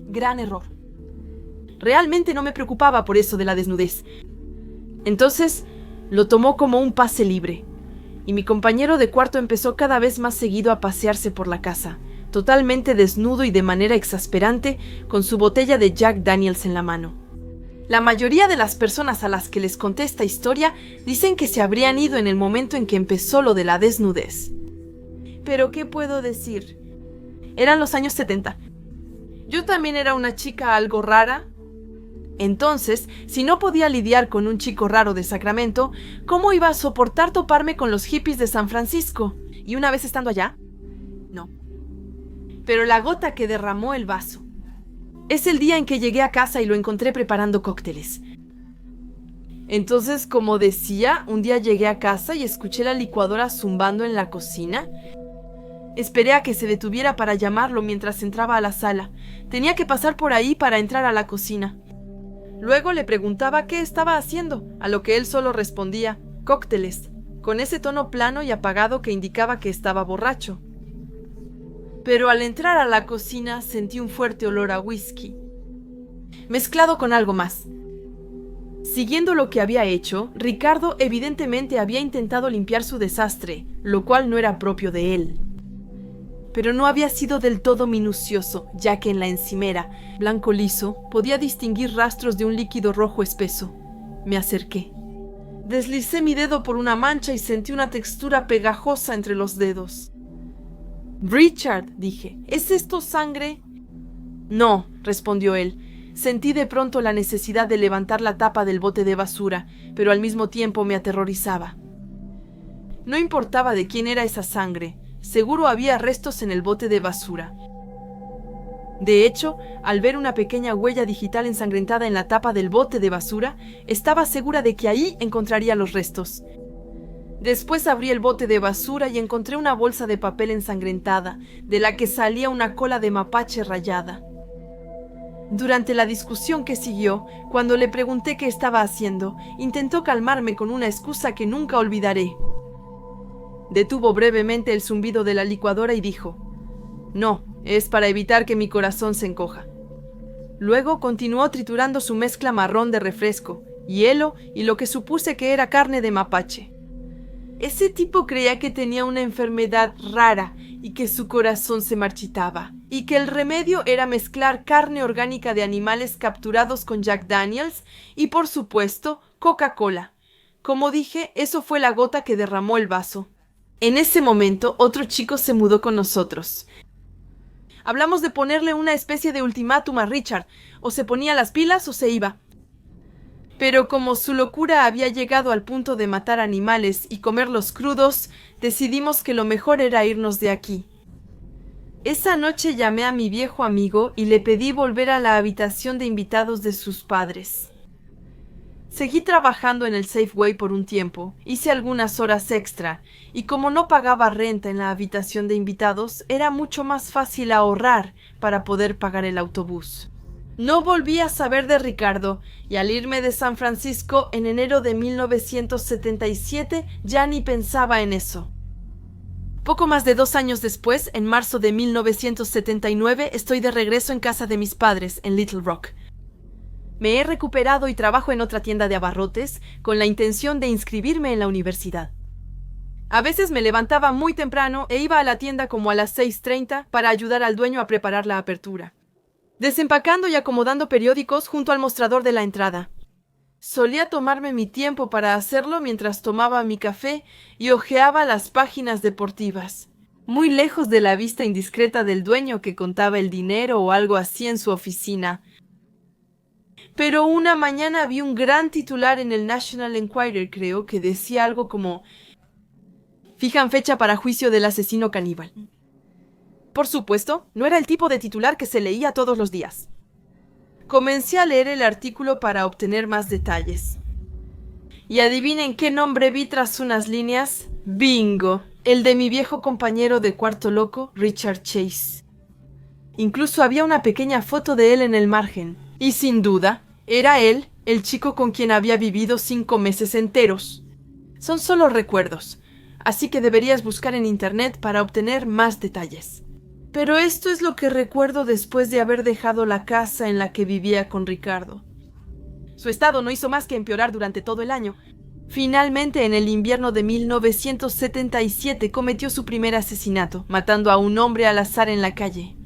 Gran error. Realmente no me preocupaba por eso de la desnudez. Entonces lo tomó como un pase libre. Y mi compañero de cuarto empezó cada vez más seguido a pasearse por la casa, totalmente desnudo y de manera exasperante, con su botella de Jack Daniels en la mano. La mayoría de las personas a las que les conté esta historia dicen que se habrían ido en el momento en que empezó lo de la desnudez. Pero ¿qué puedo decir? Eran los años 70. Yo también era una chica algo rara. Entonces, si no podía lidiar con un chico raro de Sacramento, ¿cómo iba a soportar toparme con los hippies de San Francisco? Y una vez estando allá, no. Pero la gota que derramó el vaso. Es el día en que llegué a casa y lo encontré preparando cócteles. Entonces, como decía, un día llegué a casa y escuché la licuadora zumbando en la cocina. Esperé a que se detuviera para llamarlo mientras entraba a la sala. Tenía que pasar por ahí para entrar a la cocina. Luego le preguntaba qué estaba haciendo, a lo que él solo respondía, cócteles, con ese tono plano y apagado que indicaba que estaba borracho. Pero al entrar a la cocina sentí un fuerte olor a whisky, mezclado con algo más. Siguiendo lo que había hecho, Ricardo evidentemente había intentado limpiar su desastre, lo cual no era propio de él. Pero no había sido del todo minucioso, ya que en la encimera, blanco liso, podía distinguir rastros de un líquido rojo espeso. Me acerqué. Deslicé mi dedo por una mancha y sentí una textura pegajosa entre los dedos. «Richard», dije, «¿es esto sangre?» «No», respondió él. Sentí de pronto la necesidad de levantar la tapa del bote de basura, pero al mismo tiempo me aterrorizaba. No importaba de quién era esa sangre, seguro había restos en el bote de basura. De hecho, al ver una pequeña huella digital ensangrentada en la tapa del bote de basura, estaba segura de que ahí encontraría los restos. Después abrí el bote de basura y encontré una bolsa de papel ensangrentada, de la que salía una cola de mapache rayada. Durante la discusión que siguió, cuando le pregunté qué estaba haciendo, intentó calmarme con una excusa que nunca olvidaré. Detuvo brevemente el zumbido de la licuadora y dijo, «No, es para evitar que mi corazón se encoja». Luego continuó triturando su mezcla marrón de refresco, hielo y lo que supuse que era carne de mapache. Ese tipo creía que tenía una enfermedad rara y que su corazón se marchitaba, y que el remedio era mezclar carne orgánica de animales capturados con Jack Daniels y, por supuesto, Coca-Cola. Como dije, eso fue la gota que derramó el vaso. En ese momento, otro chico se mudó con nosotros. Hablamos de ponerle una especie de ultimátum a Richard, o se ponía las pilas o se iba. Pero como su locura había llegado al punto de matar animales y comerlos crudos, decidimos que lo mejor era irnos de aquí. Esa noche llamé a mi viejo amigo y le pedí volver a la habitación de invitados de sus padres. Seguí trabajando en el Safeway por un tiempo, hice algunas horas extra, y como no pagaba renta en la habitación de invitados, era mucho más fácil ahorrar para poder pagar el autobús. No volví a saber de Ricardo, y al irme de San Francisco en enero de 1977 ya ni pensaba en eso. Poco más de 2 años después, en marzo de 1979, estoy de regreso en casa de mis padres, en Little Rock. Me he recuperado y trabajo en otra tienda de abarrotes con la intención de inscribirme en la universidad. A veces me levantaba muy temprano e iba a la tienda como a las 6:30 para ayudar al dueño a preparar la apertura, desempacando y acomodando periódicos junto al mostrador de la entrada. Solía tomarme mi tiempo para hacerlo mientras tomaba mi café y hojeaba las páginas deportivas, muy lejos de la vista indiscreta del dueño que contaba el dinero o algo así en su oficina. Pero una mañana vi un gran titular en el National Enquirer, creo, que decía algo como «Fijan fecha para juicio del asesino caníbal». Por supuesto, no era el tipo de titular que se leía todos los días. Comencé a leer el artículo para obtener más detalles. Y adivinen qué nombre vi tras unas líneas. ¡Bingo! El de mi viejo compañero de cuarto loco, Richard Chase. Incluso había una pequeña foto de él en el margen. Y sin duda, era él, el chico con quien había vivido 5 meses enteros. Son solo recuerdos, así que deberías buscar en internet para obtener más detalles. Pero esto es lo que recuerdo después de haber dejado la casa en la que vivía con Ricardo. Su estado no hizo más que empeorar durante todo el año. Finalmente, en el invierno de 1977, cometió su primer asesinato, matando a un hombre al azar en la calle.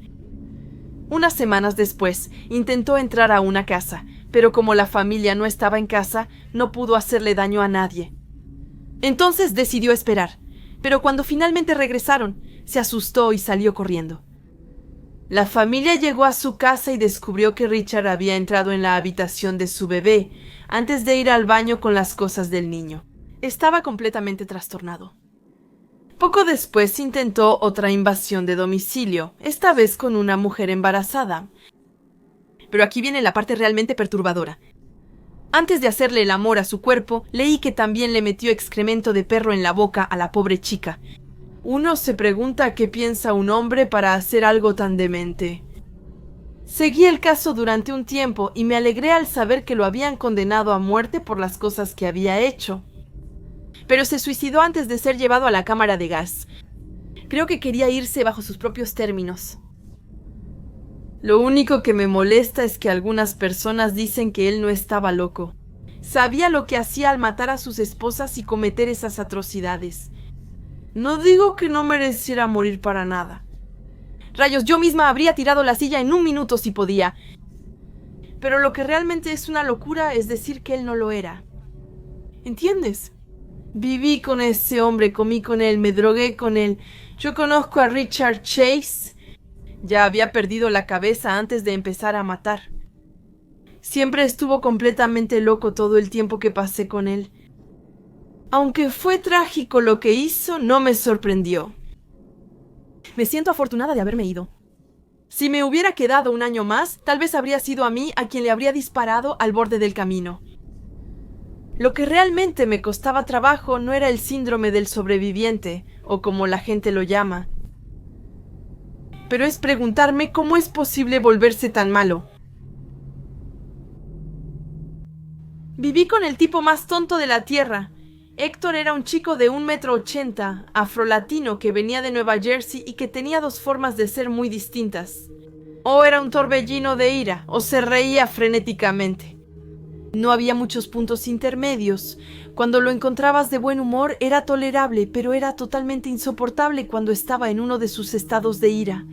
Unas semanas después, intentó entrar a una casa, pero como la familia no estaba en casa, no pudo hacerle daño a nadie. Entonces decidió esperar, pero cuando finalmente regresaron, se asustó y salió corriendo. La familia llegó a su casa y descubrió que Richard había entrado en la habitación de su bebé antes de ir al baño con las cosas del niño. Estaba completamente trastornado. Poco después intentó otra invasión de domicilio, esta vez con una mujer embarazada. Pero aquí viene la parte realmente perturbadora. Antes de hacerle el amor a su cuerpo, leí que también le metió excremento de perro en la boca a la pobre chica. Uno se pregunta qué piensa un hombre para hacer algo tan demente. Seguí el caso durante un tiempo y me alegré al saber que lo habían condenado a muerte por las cosas que había hecho. Pero se suicidó antes de ser llevado a la cámara de gas. Creo que quería irse bajo sus propios términos. Lo único que me molesta es que algunas personas dicen que él no estaba loco. Sabía lo que hacía al matar a sus esposas y cometer esas atrocidades. No digo que no mereciera morir para nada. Rayos, yo misma habría tirado la silla en un minuto si podía. Pero lo que realmente es una locura es decir que él no lo era. ¿Entiendes? Viví con ese hombre, comí con él, me drogué con él. Yo conozco a Richard Chase. Ya había perdido la cabeza antes de empezar a matar. Siempre estuvo completamente loco todo el tiempo que pasé con él. Aunque fue trágico lo que hizo, no me sorprendió. Me siento afortunada de haberme ido. Si me hubiera quedado un año más, tal vez habría sido a mí a quien le habría disparado al borde del camino. Lo que realmente me costaba trabajo no era el síndrome del sobreviviente, o como la gente lo llama, pero es preguntarme cómo es posible volverse tan malo. Viví con el tipo más tonto de la tierra. Héctor era un chico de 1,80 m, afrolatino que venía de Nueva Jersey y que tenía dos formas de ser muy distintas. O era un torbellino de ira, o se reía frenéticamente. No había muchos puntos intermedios. Cuando lo encontrabas de buen humor era tolerable, pero era totalmente insoportable cuando estaba en uno de sus estados de ira.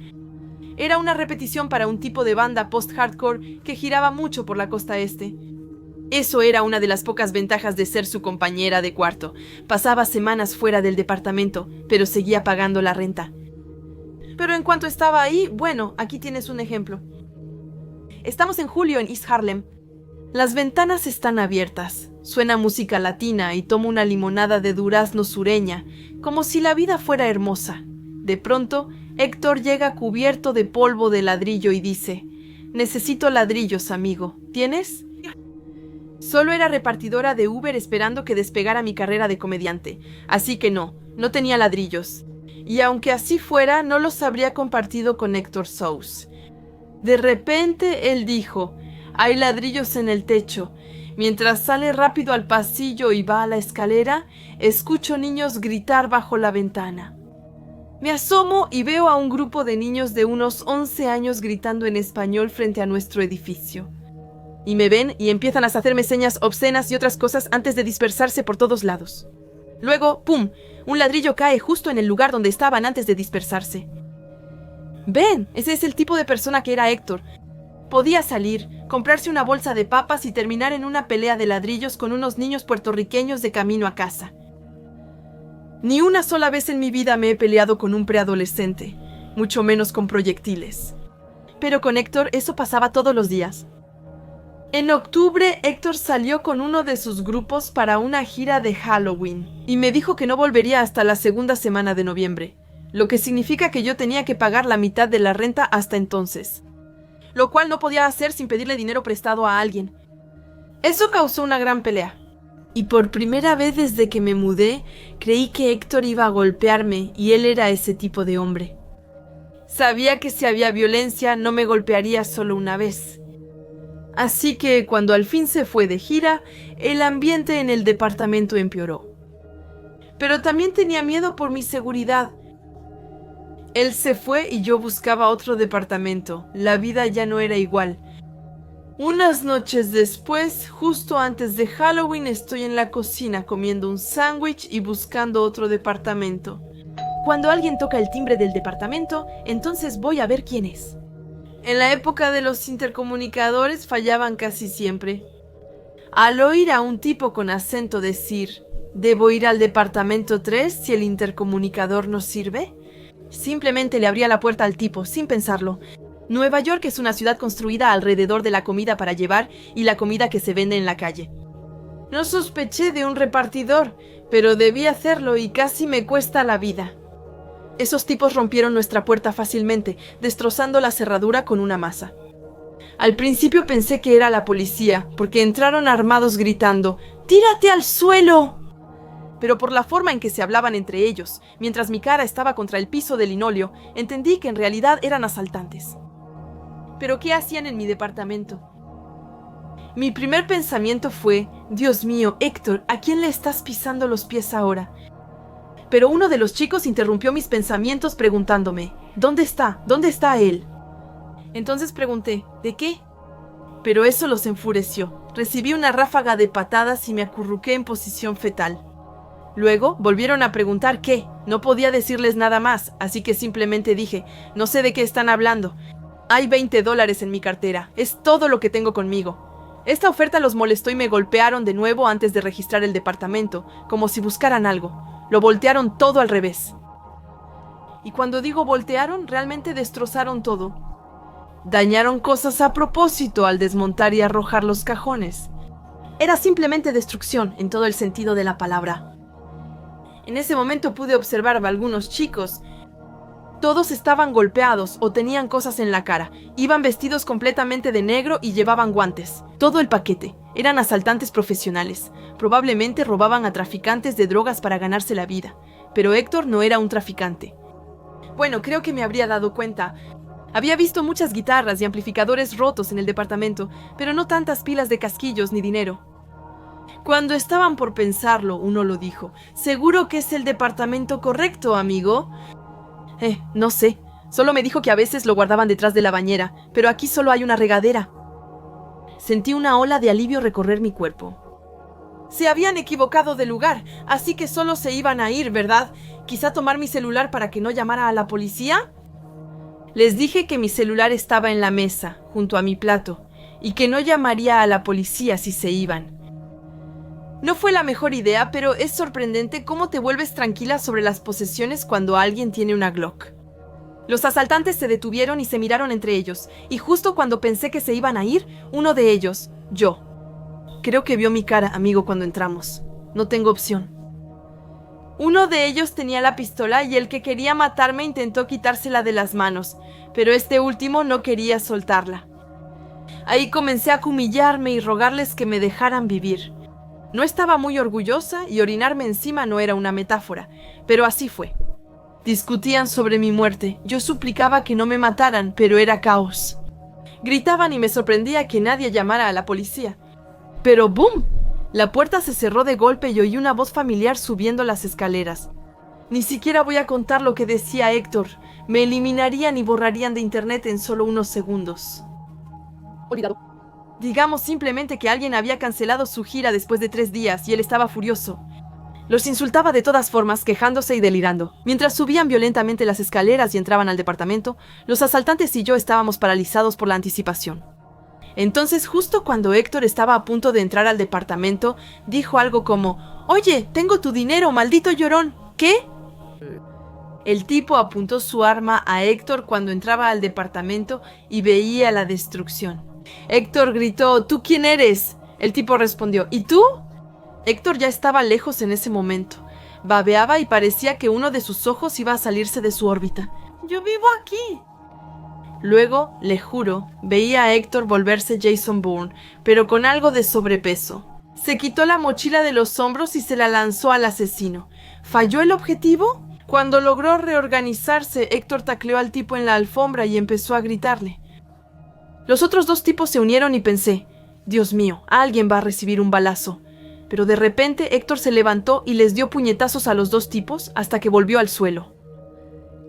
Era una repetición para un tipo de banda post-hardcore que giraba mucho por la costa este. Eso era una de las pocas ventajas de ser su compañera de cuarto. Pasaba semanas fuera del departamento, pero seguía pagando la renta. Pero en cuanto estaba ahí, bueno, aquí tienes un ejemplo. Estamos en julio en East Harlem. Las ventanas están abiertas. Suena música latina y tomo una limonada de durazno sureña, como si la vida fuera hermosa. De pronto, Héctor llega cubierto de polvo de ladrillo y dice: «Necesito ladrillos, amigo. ¿Tienes?» Solo era repartidora de Uber esperando que despegara mi carrera de comediante, así que no tenía ladrillos. Y aunque así fuera, no los habría compartido con Héctor Sous. De repente, él dijo: «Hay ladrillos en el techo». Mientras sale rápido al pasillo y va a la escalera, escucho niños gritar bajo la ventana. Me asomo y veo a un grupo de niños de unos 11 años gritando en español frente a nuestro edificio. Y me ven y empiezan a hacerme señas obscenas y otras cosas antes de dispersarse por todos lados. Luego, ¡pum!, un ladrillo cae justo en el lugar donde estaban antes de dispersarse. Ven, ese es el tipo de persona que era Héctor. Podía salir, comprarse una bolsa de papas y terminar en una pelea de ladrillos con unos niños puertorriqueños de camino a casa. Ni una sola vez en mi vida me he peleado con un preadolescente, mucho menos con proyectiles. Pero con Héctor eso pasaba todos los días. En octubre, Héctor salió con uno de sus grupos para una gira de Halloween y me dijo que no volvería hasta la segunda semana de noviembre, lo que significa que yo tenía que pagar la mitad de la renta hasta entonces, lo cual no podía hacer sin pedirle dinero prestado a alguien. Eso causó una gran pelea. Y por primera vez desde que me mudé, creí que Héctor iba a golpearme y él era ese tipo de hombre. Sabía que si había violencia no me golpearía solo una vez. Así que cuando al fin se fue de gira, el ambiente en el departamento empeoró. Pero también tenía miedo por mi seguridad. Él se fue y yo buscaba otro departamento. La vida ya no era igual. Unas noches después, justo antes de Halloween, estoy en la cocina comiendo un sándwich y buscando otro departamento. Cuando alguien toca el timbre del departamento, entonces voy a ver quién es. En la época de los intercomunicadores fallaban casi siempre. Al oír a un tipo con acento decir: «¿Debo ir al departamento 3 si el intercomunicador no sirve?», simplemente le abría la puerta al tipo, sin pensarlo. Nueva York es una ciudad construida alrededor de la comida para llevar y la comida que se vende en la calle. No sospeché de un repartidor, pero debí hacerlo y casi me cuesta la vida. Esos tipos rompieron nuestra puerta fácilmente, destrozando la cerradura con una masa. Al principio pensé que era la policía, porque entraron armados gritando, ¡tírate al suelo! Pero por la forma en que se hablaban entre ellos, mientras mi cara estaba contra el piso de linóleo, entendí que en realidad eran asaltantes. ¿Pero qué hacían en mi departamento? Mi primer pensamiento fue, Dios mío, Héctor, ¿a quién le estás pisando los pies ahora? Pero uno de los chicos interrumpió mis pensamientos preguntándome, ¿dónde está? ¿Dónde está él? Entonces pregunté, ¿de qué? Pero eso los enfureció. Recibí una ráfaga de patadas y me acurruqué en posición fetal. Luego volvieron a preguntar qué. No podía decirles nada más, así que simplemente dije, no sé de qué están hablando. Hay $20 en mi cartera, es todo lo que tengo conmigo. Esta oferta los molestó y me golpearon de nuevo antes de registrar el departamento, como si buscaran algo. Lo voltearon todo al revés. Y cuando digo voltearon, realmente destrozaron todo. Dañaron cosas a propósito al desmontar y arrojar los cajones. Era simplemente destrucción en todo el sentido de la palabra. En ese momento pude observar a algunos chicos. Todos estaban golpeados o tenían cosas en la cara. Iban vestidos completamente de negro y llevaban guantes. Todo el paquete. Eran asaltantes profesionales. Probablemente robaban a traficantes de drogas para ganarse la vida. Pero Héctor no era un traficante. Bueno, creo que me habría dado cuenta. Había visto muchas guitarras y amplificadores rotos en el departamento, pero no tantas pilas de casquillos ni dinero. Cuando estaban por pensarlo, uno lo dijo. ¿Seguro que es el departamento correcto, amigo? No sé. Solo me dijo que a veces lo guardaban detrás de la bañera, pero aquí solo hay una regadera. Sentí una ola de alivio recorrer mi cuerpo. Se habían equivocado de lugar, así que solo se iban a ir, ¿verdad? ¿Quizá tomar mi celular para que no llamara a la policía? Les dije que mi celular estaba en la mesa, junto a mi plato, y que no llamaría a la policía si se iban. No fue la mejor idea, pero es sorprendente cómo te vuelves tranquila sobre las posesiones cuando alguien tiene una Glock. Los asaltantes se detuvieron y se miraron entre ellos, y justo cuando pensé que se iban a ir, uno de ellos, yo. Creo que vio mi cara, amigo, cuando entramos. No tengo opción. Uno de ellos tenía la pistola y el que quería matarme intentó quitársela de las manos, pero este último no quería soltarla. Ahí comencé a humillarme y rogarles que me dejaran vivir. No estaba muy orgullosa y orinarme encima no era una metáfora, pero así fue. Discutían sobre mi muerte. Yo suplicaba que no me mataran, pero era caos. Gritaban y me sorprendía que nadie llamara a la policía. Pero ¡boom! La puerta se cerró de golpe y oí una voz familiar subiendo las escaleras. Ni siquiera voy a contar lo que decía Héctor. Me eliminarían y borrarían de internet en solo unos segundos. Olvidado. Digamos simplemente que alguien había cancelado su gira después de 3 días y él estaba furioso. Los insultaba de todas formas, quejándose y delirando. Mientras subían violentamente las escaleras y entraban al departamento, los asaltantes y yo estábamos paralizados por la anticipación. Entonces, justo cuando Héctor estaba a punto de entrar al departamento, dijo algo como, «Oye, tengo tu dinero, maldito llorón». ¿Qué? El tipo apuntó su arma a Héctor cuando entraba al departamento y veía la destrucción. Héctor gritó, «¿Tú quién eres?». El tipo respondió, «¿Y tú?». Héctor ya estaba lejos en ese momento. Babeaba y parecía que uno de sus ojos iba a salirse de su órbita. «Yo vivo aquí». Luego, le juro, veía a Héctor volverse Jason Bourne, pero con algo de sobrepeso. Se quitó la mochila de los hombros y se la lanzó al asesino. ¿Falló el objetivo? Cuando logró reorganizarse, Héctor tacleó al tipo en la alfombra y empezó a gritarle. Los otros 2 tipos se unieron y pensé, Dios mío, alguien va a recibir un balazo. Pero de repente Héctor se levantó y les dio puñetazos a los 2 tipos hasta que volvió al suelo.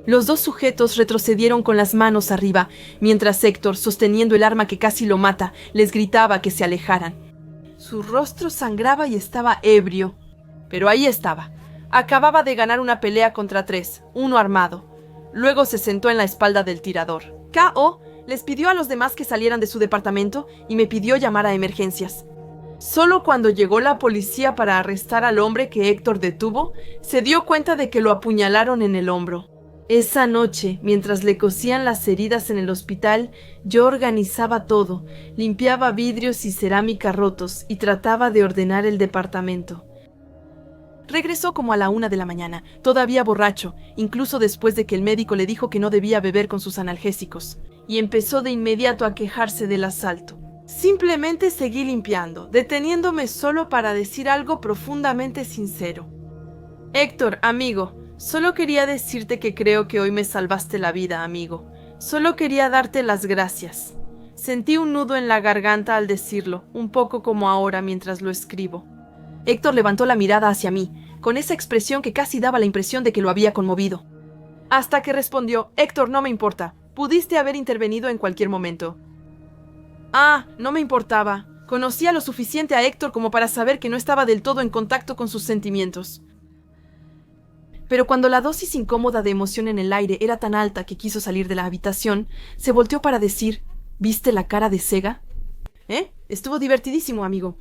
Los 2 sujetos retrocedieron con las manos arriba, mientras Héctor, sosteniendo el arma que casi lo mata, les gritaba que se alejaran. Su rostro sangraba y estaba ebrio. Pero ahí estaba. Acababa de ganar una pelea contra 3, uno armado. Luego se sentó en la espalda del tirador. K.O. les pidió a los demás que salieran de su departamento y me pidió llamar a emergencias. Solo cuando llegó la policía para arrestar al hombre que Héctor detuvo, se dio cuenta de que lo apuñalaron en el hombro. Esa noche, mientras le cosían las heridas en el hospital, yo organizaba todo, limpiaba vidrios y cerámica rotos y trataba de ordenar el departamento. Regresó como a la 1 de la mañana, todavía borracho, incluso después de que el médico le dijo que no debía beber con sus analgésicos. y empezó de inmediato a quejarse del asalto. Simplemente seguí limpiando, deteniéndome solo para decir algo profundamente sincero. Héctor, amigo, solo quería decirte que creo que hoy me salvaste la vida, amigo. Solo quería darte las gracias. Sentí un nudo en la garganta al decirlo, un poco como ahora mientras lo escribo. Héctor levantó la mirada hacia mí, con esa expresión que casi daba la impresión de que lo había conmovido. Hasta que respondió: Héctor, no me importa. Pudiste haber intervenido en cualquier momento. Ah, no me importaba. Conocía lo suficiente a Héctor como para saber que no estaba del todo en contacto con sus sentimientos. Pero cuando la dosis incómoda de emoción en el aire era tan alta que quiso salir de la habitación, se volteó para decir: ¿Viste la cara de Sega? Estuvo divertidísimo, amigo.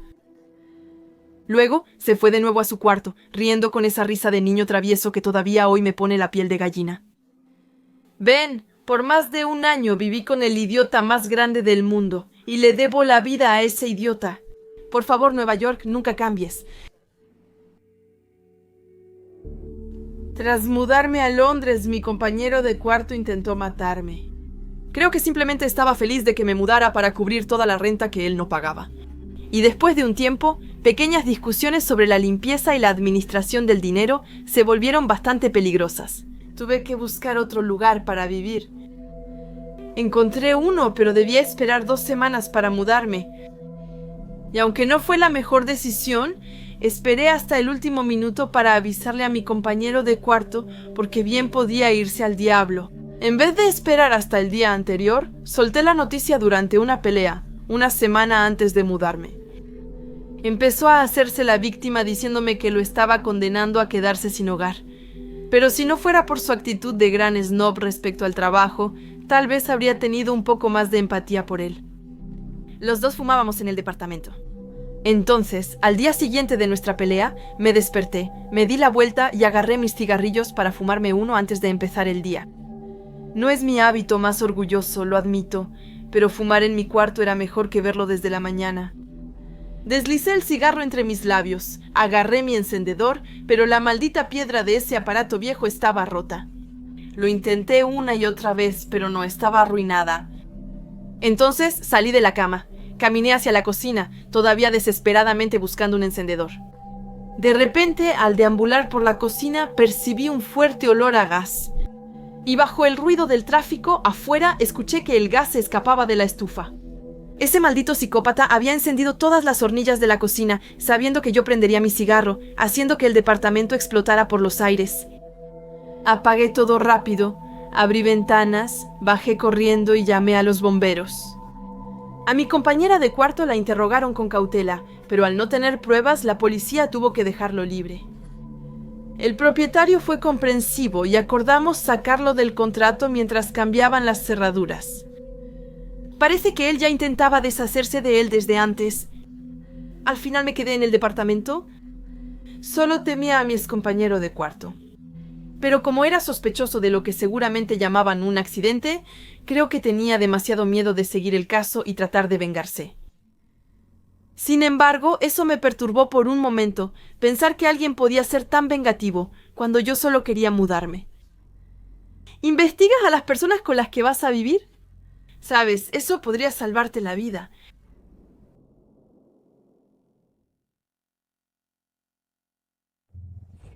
Luego se fue de nuevo a su cuarto, riendo con esa risa de niño travieso que todavía hoy me pone la piel de gallina. Ven, por más de 1 año viví con el idiota más grande del mundo, y le debo la vida a ese idiota. Por favor, Nueva York, nunca cambies. Tras mudarme a Londres, mi compañero de cuarto intentó matarme. Creo que simplemente estaba feliz de que me mudara para cubrir toda la renta que él no pagaba. Y después de un tiempo, pequeñas discusiones sobre la limpieza y la administración del dinero se volvieron bastante peligrosas. Tuve que buscar otro lugar para vivir. Encontré uno, pero debía esperar 2 semanas para mudarme. Y aunque no fue la mejor decisión, esperé hasta el último minuto para avisarle a mi compañero de cuarto porque bien podía irse al diablo. En vez de esperar hasta el día anterior, solté la noticia durante una pelea, 1 semana antes de mudarme. Empezó a hacerse la víctima diciéndome que lo estaba condenando a quedarse sin hogar. Pero si no fuera por su actitud de gran snob respecto al trabajo, tal vez habría tenido un poco más de empatía por él. Los dos fumábamos en el departamento. Entonces, al día siguiente de nuestra pelea, me desperté, me di la vuelta y agarré mis cigarrillos para fumarme uno antes de empezar el día. No es mi hábito más orgulloso, lo admito, pero fumar en mi cuarto era mejor que verlo desde la mañana. Deslicé el cigarro entre mis labios, agarré mi encendedor, pero la maldita piedra de ese aparato viejo estaba rota. Lo intenté una y otra vez, pero no, estaba arruinada. Entonces salí de la cama, caminé hacia la cocina, todavía desesperadamente buscando un encendedor. De repente, al deambular por la cocina, percibí un fuerte olor a gas. Y bajo el ruido del tráfico, afuera, escuché que el gas se escapaba de la estufa. Ese maldito psicópata había encendido todas las hornillas de la cocina, sabiendo que yo prendería mi cigarro, haciendo que el departamento explotara por los aires. Apagué todo rápido, abrí ventanas, bajé corriendo y llamé a los bomberos. A mi compañera de cuarto la interrogaron con cautela, pero al no tener pruebas, la policía tuvo que dejarlo libre. El propietario fue comprensivo y acordamos sacarlo del contrato mientras cambiaban las cerraduras. Parece que él ya intentaba deshacerse de él desde antes. Al final me quedé en el departamento. Solo temía a mi excompañero de cuarto. Pero como era sospechoso de lo que seguramente llamaban un accidente, creo que tenía demasiado miedo de seguir el caso y tratar de vengarse. Sin embargo, eso me perturbó por un momento, pensar que alguien podía ser tan vengativo cuando yo solo quería mudarme. ¿Investigas a las personas con las que vas a vivir? Sabes, eso podría salvarte la vida.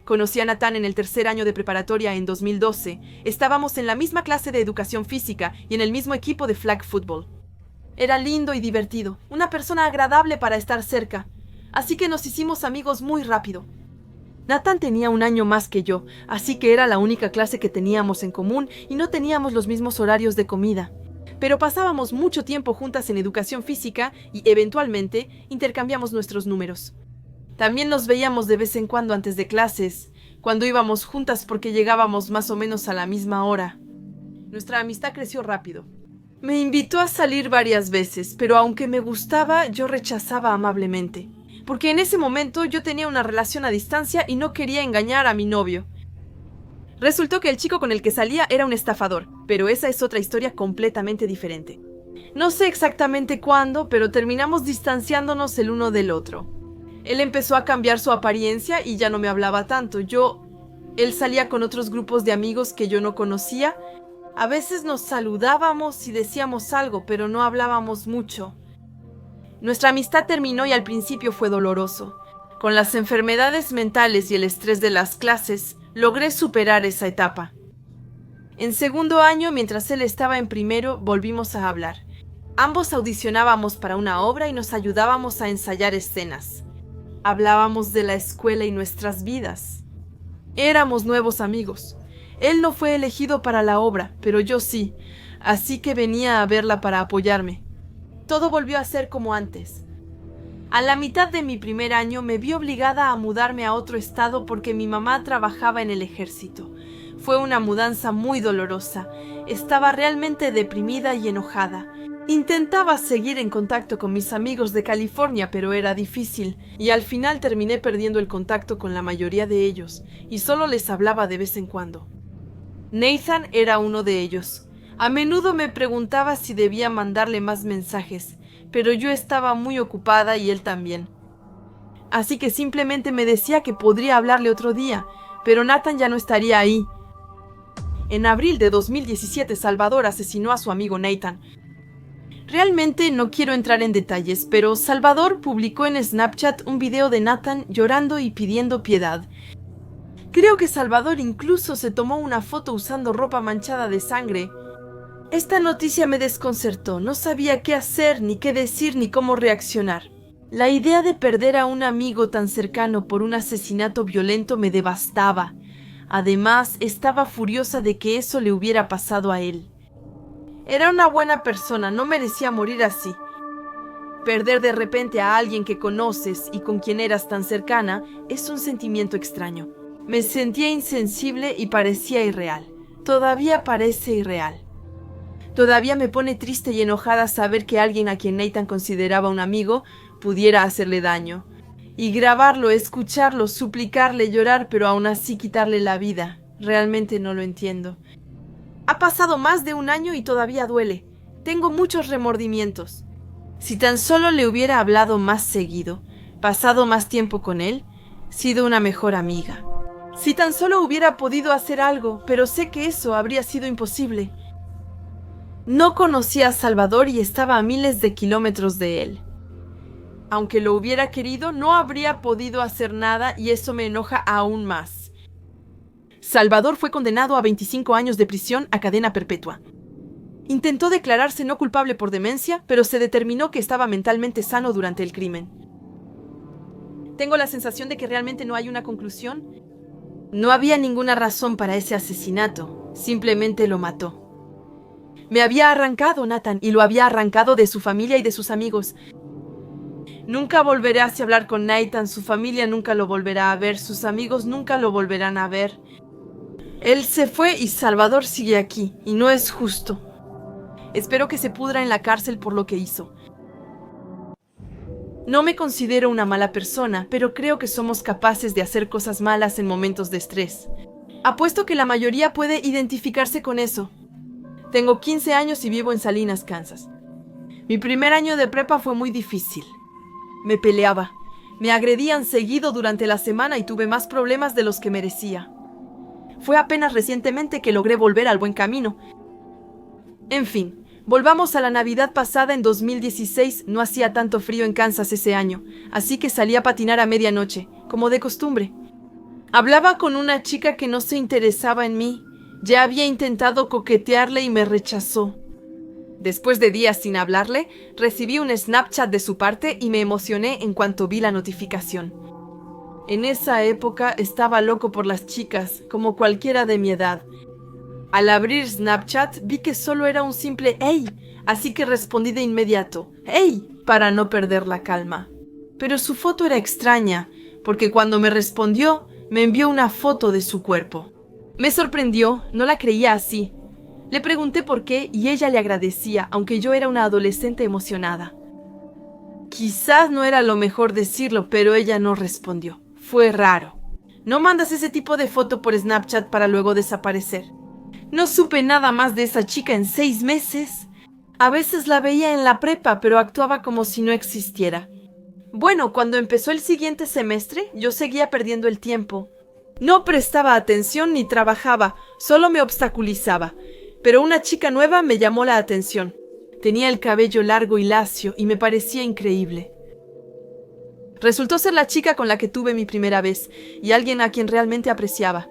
Conocí a Nathan en el 3er año de preparatoria en 2012. Estábamos en la misma clase de educación física y en el mismo equipo de flag football. Era lindo y divertido, una persona agradable para estar cerca, así que nos hicimos amigos muy rápido. Nathan tenía 1 año más que yo, así que era la única clase que teníamos en común y no teníamos los mismos horarios de comida. Pero pasábamos mucho tiempo juntas en educación física y, eventualmente, intercambiamos nuestros números. También nos veíamos de vez en cuando antes de clases, cuando íbamos juntas porque llegábamos más o menos a la misma hora. Nuestra amistad creció rápido. Me invitó a salir varias veces, pero aunque me gustaba, yo rechazaba amablemente. Porque en ese momento yo tenía una relación a distancia y no quería engañar a mi novio. Resultó que el chico con el que salía era un estafador, pero esa es otra historia completamente diferente. No sé exactamente cuándo, pero terminamos distanciándonos el uno del otro. Él empezó a cambiar su apariencia y ya no me hablaba tanto. Él salía con otros grupos de amigos que yo no conocía A veces nos saludábamos y decíamos algo, pero no hablábamos mucho. Nuestra amistad terminó y al principio fue doloroso. Con las enfermedades mentales y el estrés de las clases, logré superar esa etapa. En segundo año, mientras él estaba en primero, volvimos a hablar. Ambos audicionábamos para una obra y nos ayudábamos a ensayar escenas. Hablábamos de la escuela y nuestras vidas. Éramos nuevos amigos. Él no fue elegido para la obra, pero yo sí, así que venía a verla para apoyarme. Todo volvió a ser como antes. A la mitad de mi primer año me vi obligada a mudarme a otro estado porque mi mamá trabajaba en el ejército. Fue una mudanza muy dolorosa. Estaba realmente deprimida y enojada. Intentaba seguir en contacto con mis amigos de California, pero era difícil, y al final terminé perdiendo el contacto con la mayoría de ellos, y solo les hablaba de vez en cuando. Nathan era uno de ellos. A menudo me preguntaba si debía mandarle más mensajes, pero yo estaba muy ocupada y él también. Así que simplemente me decía que podría hablarle otro día, pero Nathan ya no estaría ahí. En abril de 2017, Salvador asesinó a su amigo Nathan. Realmente no quiero entrar en detalles, pero Salvador publicó en Snapchat un video de Nathan llorando y pidiendo piedad. Creo que Salvador incluso se tomó una foto usando ropa manchada de sangre. Esta noticia me desconcertó, no sabía qué hacer, ni qué decir, ni cómo reaccionar. La idea de perder a un amigo tan cercano por un asesinato violento me devastaba. Además, estaba furiosa de que eso le hubiera pasado a él. Era una buena persona, no merecía morir así. Perder de repente a alguien que conoces y con quien eras tan cercana es un sentimiento extraño. Me sentía insensible y parecía irreal. Todavía parece irreal. Todavía me pone triste y enojada saber que alguien a quien Nathan consideraba un amigo pudiera hacerle daño. Y grabarlo, escucharlo, suplicarle, llorar, pero aún así quitarle la vida. Realmente no lo entiendo. Ha pasado más de un año y todavía duele. Tengo muchos remordimientos. Si tan solo le hubiera hablado más seguido, pasado más tiempo con él, sido una mejor amiga. Si tan solo hubiera podido hacer algo, pero sé que eso habría sido imposible. No conocía a Salvador y estaba a miles de kilómetros de él. Aunque lo hubiera querido, no habría podido hacer nada y eso me enoja aún más. Salvador fue condenado a 25 años de prisión a cadena perpetua. Intentó declararse no culpable por demencia, pero se determinó que estaba mentalmente sano durante el crimen. Tengo la sensación de que realmente no hay una conclusión. No había ninguna razón para ese asesinato, simplemente lo mató. Me había arrancado Nathan y lo había arrancado de su familia y de sus amigos. Nunca volveré a hablar con Nathan, su familia nunca lo volverá a ver, sus amigos nunca lo volverán a ver. Él se fue y Salvador sigue aquí, y no es justo. Espero que se pudra en la cárcel por lo que hizo. No me considero una mala persona, pero creo que somos capaces de hacer cosas malas en momentos de estrés. Apuesto que la mayoría puede identificarse con eso. Tengo 15 años y vivo en Salinas, Kansas. Mi primer año de prepa fue muy difícil. Me peleaba. Me agredían seguido durante la semana y tuve más problemas de los que merecía. Fue apenas recientemente que logré volver al buen camino. En fin, volvamos a la Navidad pasada en 2016. No hacía tanto frío en Kansas ese año, así que salí a patinar a medianoche, como de costumbre. Hablaba con una chica que no se interesaba en mí. Ya había intentado coquetearle y me rechazó. Después de días sin hablarle, recibí un Snapchat de su parte y me emocioné en cuanto vi la notificación. En esa época estaba loco por las chicas, como cualquiera de mi edad. Al abrir Snapchat vi que solo era un simple «hey», así que respondí de inmediato «hey», para no perder la calma. Pero su foto era extraña, porque cuando me respondió, me envió una foto de su cuerpo. Me sorprendió, no la creía así. Le pregunté por qué y ella le agradecía, aunque yo era una adolescente emocionada. Quizás no era lo mejor decirlo, pero ella no respondió. Fue raro. No mandas ese tipo de foto por Snapchat para luego desaparecer. No supe nada más de esa chica en 6 meses. A veces la veía en la prepa, pero actuaba como si no existiera. Bueno, cuando empezó el siguiente semestre, yo seguía perdiendo el tiempo. No prestaba atención ni trabajaba, solo me obstaculizaba. Pero una chica nueva me llamó la atención. Tenía el cabello largo y lacio y me parecía increíble. Resultó ser la chica con la que tuve mi primera vez y alguien a quien realmente apreciaba.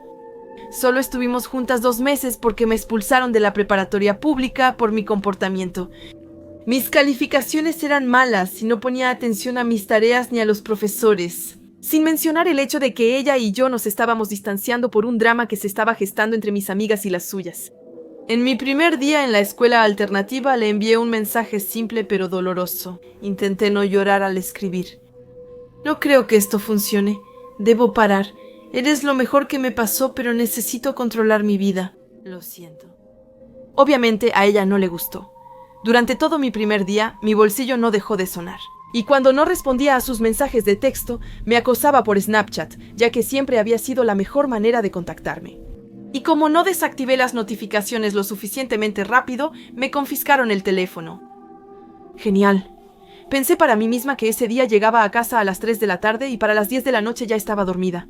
Solo estuvimos juntas 2 meses porque me expulsaron de la preparatoria pública por mi comportamiento. Mis calificaciones eran malas y no ponía atención a mis tareas ni a los profesores. Sin mencionar el hecho de que ella y yo nos estábamos distanciando por un drama que se estaba gestando entre mis amigas y las suyas. En mi primer día en la escuela alternativa le envié un mensaje simple pero doloroso. Intenté no llorar al escribir. No creo que esto funcione. Debo parar. Eres lo mejor que me pasó, pero necesito controlar mi vida. Lo siento. Obviamente a ella no le gustó. Durante todo mi primer día, mi bolsillo no dejó de sonar. Y cuando no respondía a sus mensajes de texto, me acosaba por Snapchat, ya que siempre había sido la mejor manera de contactarme. Y como no desactivé las notificaciones lo suficientemente rápido, me confiscaron el teléfono. Genial. Pensé para mí misma que ese día llegaba a casa a las 3 de la tarde y para las 10 de la noche ya estaba dormida.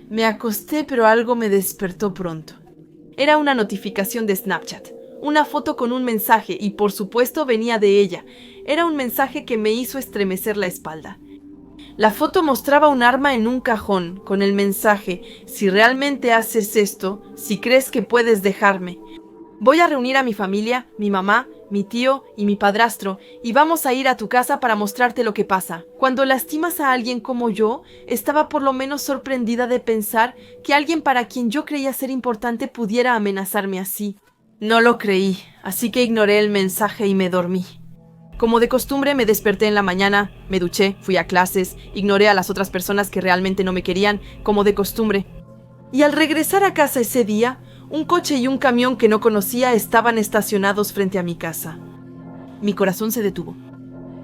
Me acosté, pero algo me despertó pronto. Era una notificación de Snapchat, una foto con un mensaje y por supuesto venía de ella. Era un mensaje que me hizo estremecer la espalda. La foto mostraba un arma en un cajón, con el mensaje: si realmente haces esto, si crees que puedes dejarme, voy a reunir a mi familia, mi mamá, mi tío y mi padrastro, y vamos a ir a tu casa para mostrarte lo que pasa. Cuando lastimas a alguien como yo, estaba por lo menos sorprendida de pensar que alguien para quien yo creía ser importante pudiera amenazarme así. No lo creí, así que ignoré el mensaje y me dormí. Como de costumbre, me desperté en la mañana, me duché, fui a clases, ignoré a las otras personas que realmente no me querían, como de costumbre. Y al regresar a casa ese día, un coche y un camión que no conocía estaban estacionados frente a mi casa. Mi corazón se detuvo.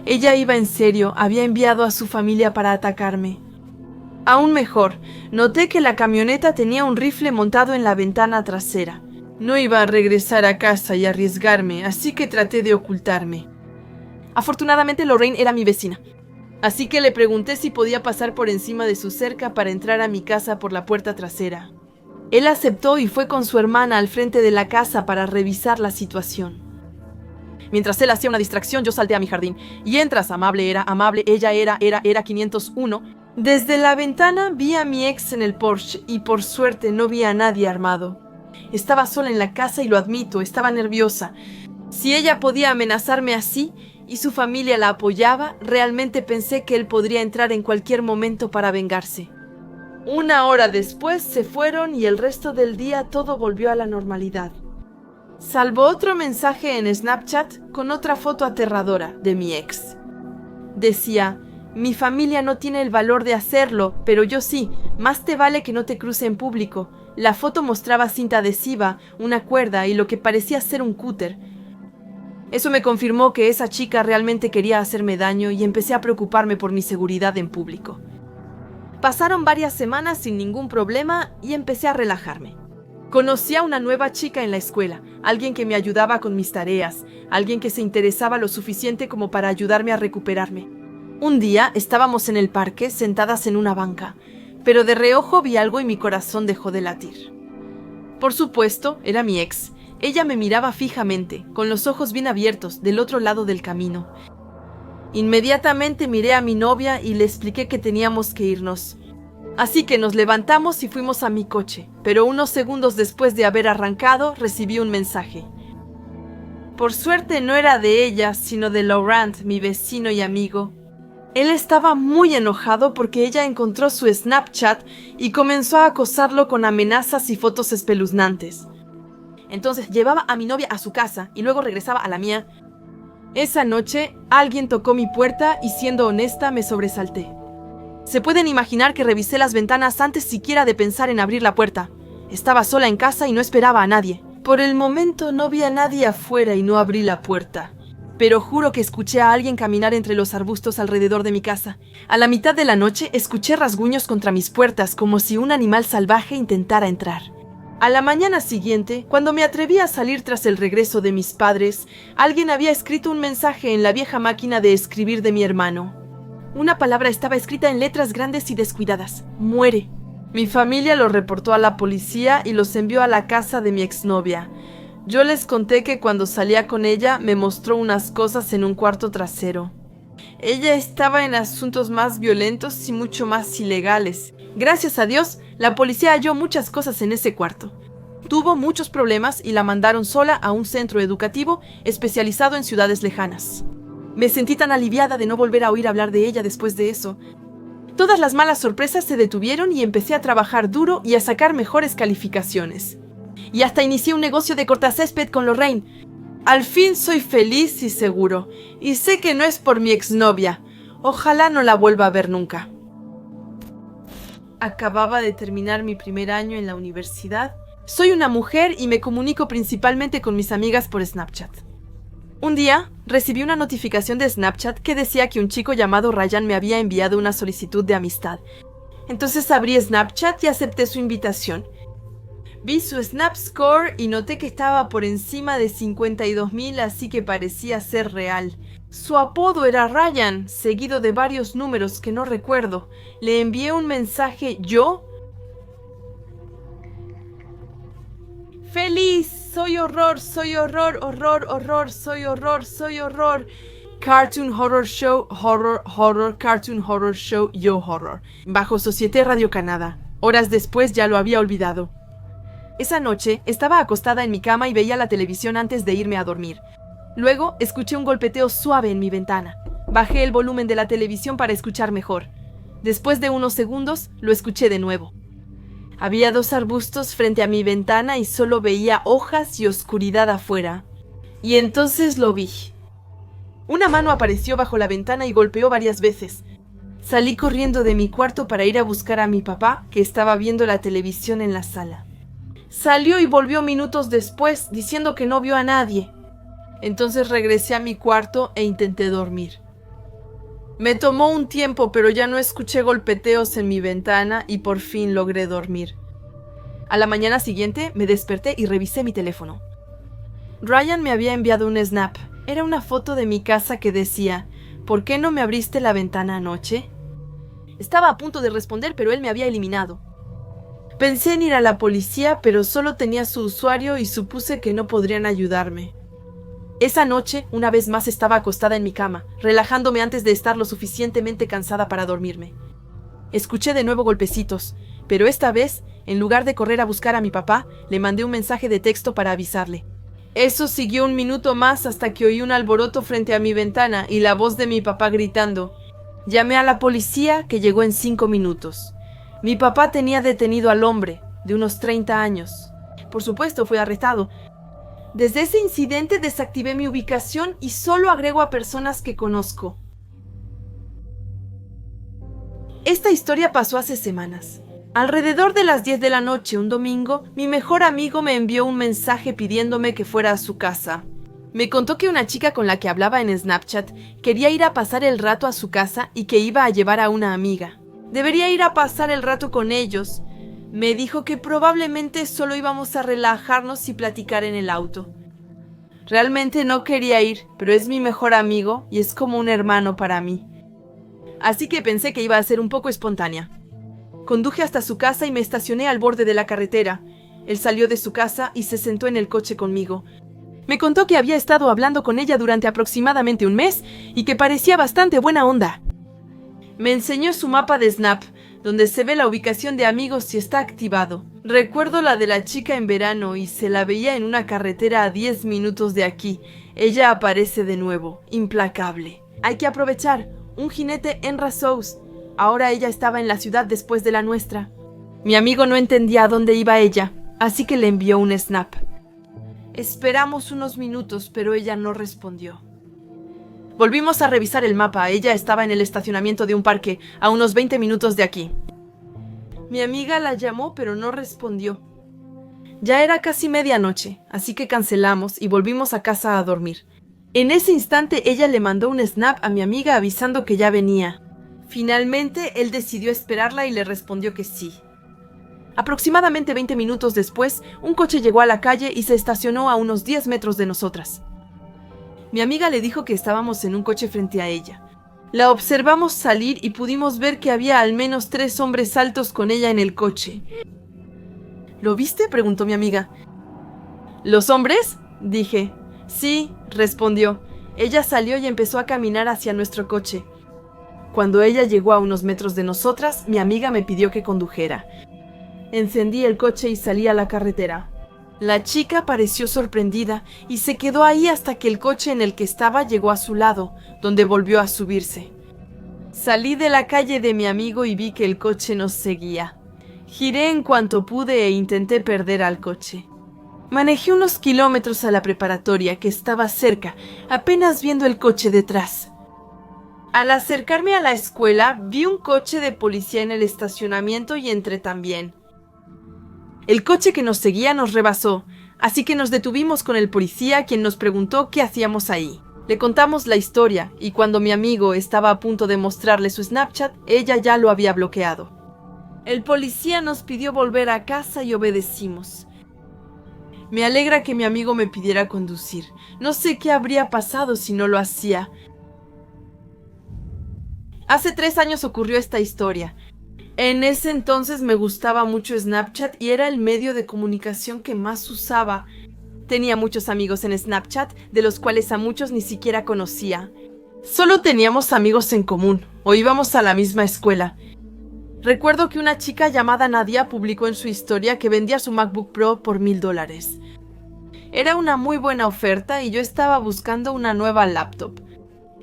Ella iba en serio, había enviado a su familia para atacarme. Aún mejor, noté que la camioneta tenía un rifle montado en la ventana trasera. No iba a regresar a casa y arriesgarme, así que traté de ocultarme. Afortunadamente Lorraine era mi vecina, así que le pregunté si podía pasar por encima de su cerca para entrar a mi casa por la puerta trasera. Él aceptó y fue con su hermana al frente de la casa para revisar la situación. Mientras él hacía una distracción, yo salté a mi jardín. Y entras, amable, ella era 501. Desde la ventana vi a mi ex en el Porsche y por suerte no vi a nadie armado. Estaba sola en la casa y lo admito, estaba nerviosa. Si ella podía amenazarme así y su familia la apoyaba, realmente pensé que él podría entrar en cualquier momento para vengarse. 1 hora después se fueron y el resto del día todo volvió a la normalidad. Salvo otro mensaje en Snapchat con otra foto aterradora de mi ex. Decía: mi familia no tiene el valor de hacerlo, pero yo sí, más te vale que no te cruce en público. La foto mostraba cinta adhesiva, una cuerda y lo que parecía ser un cúter. Eso me confirmó que esa chica realmente quería hacerme daño y empecé a preocuparme por mi seguridad en público. Pasaron varias semanas sin ningún problema y empecé a relajarme. Conocí a una nueva chica en la escuela, alguien que me ayudaba con mis tareas, alguien que se interesaba lo suficiente como para ayudarme a recuperarme. Un día estábamos en el parque sentadas en una banca, pero de reojo vi algo y mi corazón dejó de latir. Por supuesto, era mi ex. Ella me miraba fijamente, con los ojos bien abiertos, del otro lado del camino. Inmediatamente miré a mi novia y le expliqué que teníamos que irnos. Así que nos levantamos y fuimos a mi coche, pero unos segundos después de haber arrancado, recibí un mensaje. Por suerte no era de ella, sino de Laurent, mi vecino y amigo. Él estaba muy enojado porque ella encontró su Snapchat y comenzó a acosarlo con amenazas y fotos espeluznantes. Entonces llevaba a mi novia a su casa y luego regresaba a la mía. Esa noche, alguien tocó mi puerta y, siendo honesta, me sobresalté. Se pueden imaginar que revisé las ventanas antes siquiera de pensar en abrir la puerta. Estaba sola en casa y no esperaba a nadie. Por el momento no vi a nadie afuera y no abrí la puerta. Pero juro que escuché a alguien caminar entre los arbustos alrededor de mi casa. A la mitad de la noche escuché rasguños contra mis puertas como si un animal salvaje intentara entrar. A la mañana siguiente, cuando me atreví a salir tras el regreso de mis padres, alguien había escrito un mensaje en la vieja máquina de escribir de mi hermano. Una palabra estaba escrita en letras grandes y descuidadas: muere. Mi familia lo reportó a la policía y los envió a la casa de mi exnovia. Yo les conté que cuando salía con ella me mostró unas cosas en un cuarto trasero. Ella estaba en asuntos más violentos y mucho más ilegales. Gracias a Dios, la policía halló muchas cosas en ese cuarto. Tuvo muchos problemas y la mandaron sola a un centro educativo especializado en ciudades lejanas. Me sentí tan aliviada de no volver a oír hablar de ella después de eso. Todas las malas sorpresas se detuvieron y empecé a trabajar duro y a sacar mejores calificaciones. Y hasta inicié un negocio de cortacésped con Lorraine. Al fin soy feliz y seguro, y sé que no es por mi exnovia. Ojalá no la vuelva a ver nunca. Acababa de terminar mi primer año en la universidad. Soy una mujer y me comunico principalmente con mis amigas por Snapchat. Un día, recibí una notificación de Snapchat que decía que un chico llamado Ryan me había enviado una solicitud de amistad. Entonces abrí Snapchat y acepté su invitación. Vi su Snap Score y noté que estaba por encima de 52,000, así que parecía ser real. Su apodo era Ryan, seguido de varios números que no recuerdo. Le envié un mensaje yo. ¡Feliz! Soy horror, soy horror. Cartoon Horror Show, horror, Cartoon Horror Show, yo horror. Bajo Société Radio-Canada. Horas después ya lo había olvidado. Esa noche estaba acostada en mi cama y veía la televisión antes de irme a dormir. Luego escuché un golpeteo suave en mi ventana. Bajé el volumen de la televisión para escuchar mejor. Después de unos segundos, lo escuché de nuevo. Había 2 arbustos frente a mi ventana y solo veía hojas y oscuridad afuera. Y entonces lo vi. Una mano apareció bajo la ventana y golpeó varias veces. Salí corriendo de mi cuarto para ir a buscar a mi papá, que estaba viendo la televisión en la sala. Salió y volvió minutos después, diciendo que no vio a nadie. Entonces regresé a mi cuarto e intenté dormir. Me tomó un tiempo, pero ya no escuché golpeteos en mi ventana y por fin logré dormir. A la mañana siguiente me desperté y revisé mi teléfono. Ryan me había enviado un snap. Era una foto de mi casa que decía: ¿por qué no me abriste la ventana anoche? Estaba a punto de responder, pero él me había eliminado. Pensé en ir a la policía, pero solo tenía su usuario y supuse que no podrían ayudarme. Esa noche, una vez más estaba acostada en mi cama, relajándome antes de estar lo suficientemente cansada para dormirme. Escuché de nuevo golpecitos, pero esta vez, en lugar de correr a buscar a mi papá, le mandé un mensaje de texto para avisarle. Eso siguió un minuto más hasta que oí un alboroto frente a mi ventana y la voz de mi papá gritando. Llamé a la policía, que llegó en 5 minutos. Mi papá tenía detenido al hombre, de unos 30 años. Por supuesto, fue arrestado. Desde ese incidente desactivé mi ubicación y solo agrego a personas que conozco. Esta historia pasó hace semanas. Alrededor de las 10 de la noche, un domingo, mi mejor amigo me envió un mensaje pidiéndome que fuera a su casa. Me contó que una chica con la que hablaba en Snapchat quería ir a pasar el rato a su casa y que iba a llevar a una amiga. Debería ir a pasar el rato con ellos. Me dijo que probablemente solo íbamos a relajarnos y platicar en el auto. Realmente no quería ir, pero es mi mejor amigo y es como un hermano para mí. Así que pensé que iba a ser un poco espontánea. Conduje hasta su casa y me estacioné al borde de la carretera. Él salió de su casa y se sentó en el coche conmigo. Me contó que había estado hablando con ella durante aproximadamente un mes y que parecía bastante buena onda. Me enseñó su mapa de Snap, donde se ve la ubicación de amigos si está activado. Recuerdo la de la chica en verano y se la veía en una carretera a 10 minutos de aquí. Ella aparece de nuevo, implacable. Hay que aprovechar, un jinete en Razous. Ahora ella estaba en la ciudad después de la nuestra. Mi amigo no entendía a dónde iba ella, así que le envió un snap. Esperamos unos minutos, pero ella no respondió. Volvimos a revisar el mapa. Ella estaba en el estacionamiento de un parque, a unos 20 minutos de aquí. Mi amiga la llamó, pero no respondió. Ya era casi medianoche, así que cancelamos y volvimos a casa a dormir. En ese instante ella le mandó un snap a mi amiga avisando que ya venía. Finalmente, él decidió esperarla y le respondió que sí. Aproximadamente 20 minutos después, un coche llegó a la calle y se estacionó a unos 10 metros de nosotras. Mi amiga le dijo que estábamos en un coche frente a ella. La observamos salir y pudimos ver que había al menos 3 hombres altos con ella en el coche. ¿Lo viste?, preguntó mi amiga. ¿Los hombres?, dije. Sí, respondió. Ella salió y empezó a caminar hacia nuestro coche. Cuando ella llegó a unos metros de nosotras, mi amiga me pidió que condujera. Encendí el coche y salí a la carretera. La chica pareció sorprendida y se quedó ahí hasta que el coche en el que estaba llegó a su lado, donde volvió a subirse. Salí de la calle de mi amigo y vi que el coche nos seguía. Giré en cuanto pude e intenté perder al coche. Manejé unos kilómetros a la preparatoria, que estaba cerca, apenas viendo el coche detrás. Al acercarme a la escuela, vi un coche de policía en el estacionamiento y entré también. El coche que nos seguía nos rebasó, así que nos detuvimos con el policía, quien nos preguntó qué hacíamos ahí. Le contamos la historia, y cuando mi amigo estaba a punto de mostrarle su Snapchat, ella ya lo había bloqueado. El policía nos pidió volver a casa y obedecimos. Me alegra que mi amigo me pidiera conducir. No sé qué habría pasado si no lo hacía. Hace 3 años ocurrió esta historia. En ese entonces me gustaba mucho Snapchat y era el medio de comunicación que más usaba. Tenía muchos amigos en Snapchat, de los cuales a muchos ni siquiera conocía. Solo teníamos amigos en común, o íbamos a la misma escuela. Recuerdo que una chica llamada Nadia publicó en su historia que vendía su MacBook Pro por $1000. Era una muy buena oferta y yo estaba buscando una nueva laptop.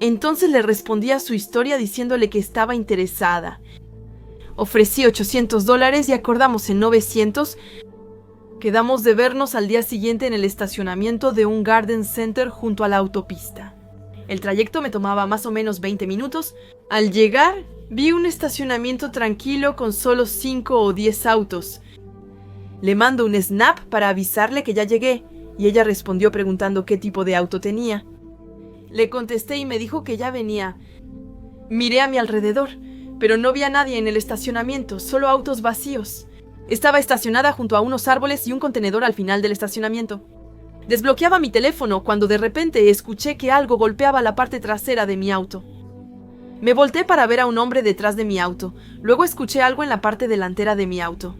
Entonces le respondí a su historia diciéndole que estaba interesada. Ofrecí $800 y acordamos en 900. Quedamos de vernos al día siguiente en el estacionamiento de un garden center junto a la autopista. El trayecto me tomaba más o menos 20 minutos. Al llegar, vi un estacionamiento tranquilo con solo 5 o 10 autos. Le mando un snap para avisarle que ya llegué, y ella respondió preguntando qué tipo de auto tenía. Le contesté y me dijo que ya venía. Miré a mi alrededor, pero no vi a nadie en el estacionamiento, solo autos vacíos. Estaba estacionada junto a unos árboles y un contenedor al final del estacionamiento. Desbloqueaba mi teléfono cuando de repente escuché que algo golpeaba la parte trasera de mi auto. Me volteé para ver a un hombre detrás de mi auto. Luego escuché algo en la parte delantera de mi auto.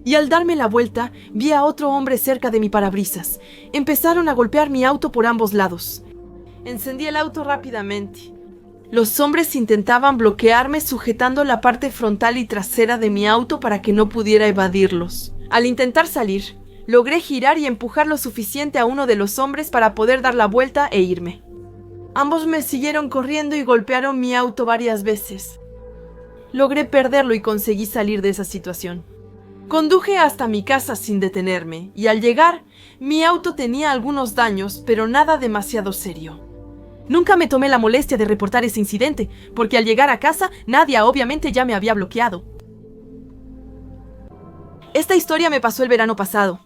Y al darme la vuelta, vi a otro hombre cerca de mi parabrisas. Empezaron a golpear mi auto por ambos lados. Encendí el auto rápidamente. Los hombres intentaban bloquearme sujetando la parte frontal y trasera de mi auto para que no pudiera evadirlos. Al intentar salir, logré girar y empujar lo suficiente a uno de los hombres para poder dar la vuelta e irme. Ambos me siguieron corriendo y golpearon mi auto varias veces. Logré perderlo y conseguí salir de esa situación. Conduje hasta mi casa sin detenerme, y al llegar, mi auto tenía algunos daños, pero nada demasiado serio. Nunca me tomé la molestia de reportar ese incidente, porque al llegar a casa, Nadia obviamente ya me había bloqueado. Esta historia me pasó el verano pasado.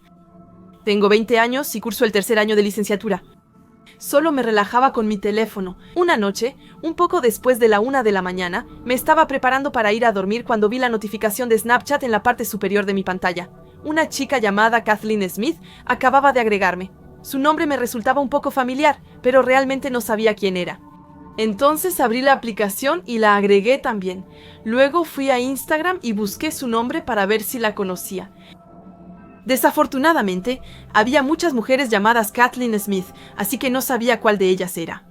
Tengo 20 años y curso el 3er año de licenciatura. Solo me relajaba con mi teléfono. Una noche, un poco después de la 1 de la mañana, me estaba preparando para ir a dormir cuando vi la notificación de Snapchat en la parte superior de mi pantalla. Una chica llamada Kathleen Smith acababa de agregarme. Su nombre me resultaba un poco familiar, pero realmente no sabía quién era. Entonces abrí la aplicación y la agregué también. Luego fui a Instagram y busqué su nombre para ver si la conocía. Desafortunadamente, había muchas mujeres llamadas Kathleen Smith, así que no sabía cuál de ellas era.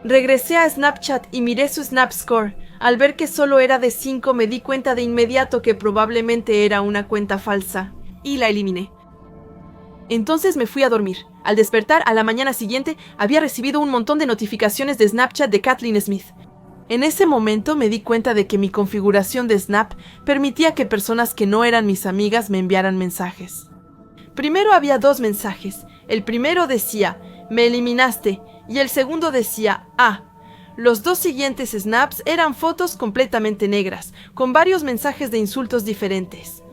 Regresé a Snapchat y miré su Snap Score. Al ver que solo era de 5, me di cuenta de inmediato que probablemente era una cuenta falsa, y la eliminé. Entonces me fui a dormir. Al despertar a la mañana siguiente, había recibido un montón de notificaciones de Snapchat de Kathleen Smith. En ese momento me di cuenta de que mi configuración de Snap permitía que personas que no eran mis amigas me enviaran mensajes. Primero había 2 mensajes. El primero decía, me eliminaste, y el segundo decía, ah. Los 2 siguientes snaps eran fotos completamente negras, con varios mensajes de insultos diferentes.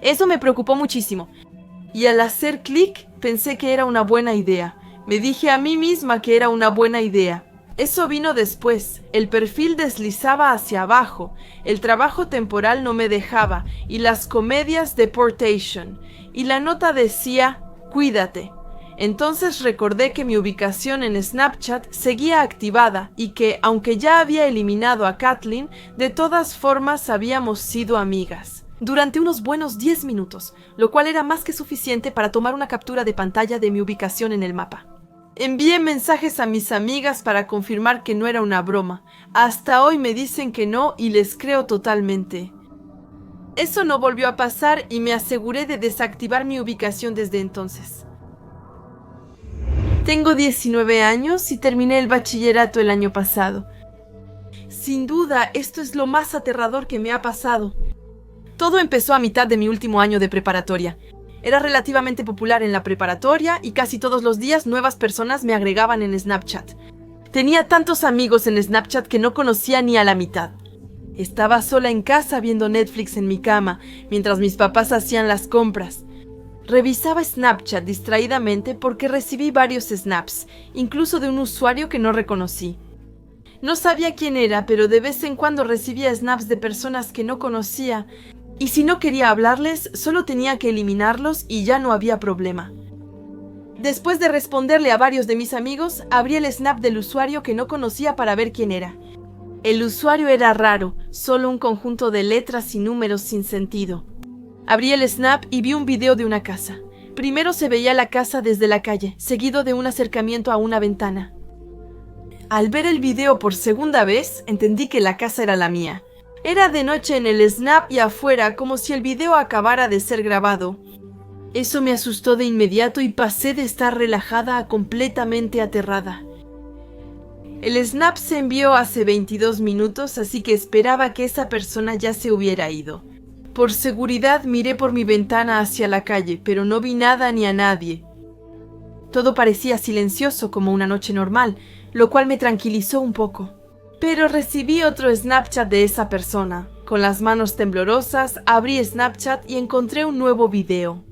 Eso me preocupó muchísimo, y al hacer clic pensé que era una buena idea. Me dije a mí misma que era una buena idea. Eso vino después. El perfil deslizaba hacia abajo, el trabajo temporal no me dejaba, y las comedias deportation, y la nota decía, cuídate. Entonces recordé que mi ubicación en Snapchat seguía activada y que, aunque ya había eliminado a Kathleen, de todas formas habíamos sido amigas. durante unos buenos 10 minutos, lo cual era más que suficiente para tomar una captura de pantalla de mi ubicación en el mapa. Envié mensajes a mis amigas para confirmar que no era una broma. Hasta hoy me dicen que no y les creo totalmente. Eso no volvió a pasar y me aseguré de desactivar mi ubicación desde entonces. Tengo 19 años y terminé el bachillerato el año pasado. Sin duda, esto es lo más aterrador que me ha pasado. Todo empezó a mitad de mi último año de preparatoria. Era relativamente popular en la preparatoria y casi todos los días nuevas personas me agregaban en Snapchat. Tenía tantos amigos en Snapchat que no conocía ni a la mitad. Estaba sola en casa viendo Netflix en mi cama, mientras mis papás hacían las compras. Revisaba Snapchat distraídamente porque recibí varios snaps, incluso de un usuario que no reconocí. No sabía quién era, pero de vez en cuando recibía snaps de personas que no conocía, y si no quería hablarles, solo tenía que eliminarlos y ya no había problema. Después de responderle a varios de mis amigos, abrí el snap del usuario que no conocía para ver quién era. El usuario era raro, solo un conjunto de letras y números sin sentido. Abrí el snap y vi un video de una casa. Primero se veía la casa desde la calle, seguido de un acercamiento a una ventana. Al ver el video por segunda vez, entendí que la casa era la mía. Era de noche en el snap y afuera, como si el video acabara de ser grabado. Eso me asustó de inmediato y pasé de estar relajada a completamente aterrada. El snap se envió hace 22 minutos, así que esperaba que esa persona ya se hubiera ido. Por seguridad miré por mi ventana hacia la calle, pero no vi nada ni a nadie. Todo parecía silencioso como una noche normal, lo cual me tranquilizó un poco. Pero recibí otro Snapchat de esa persona. Con las manos temblorosas, abrí Snapchat y encontré un nuevo video.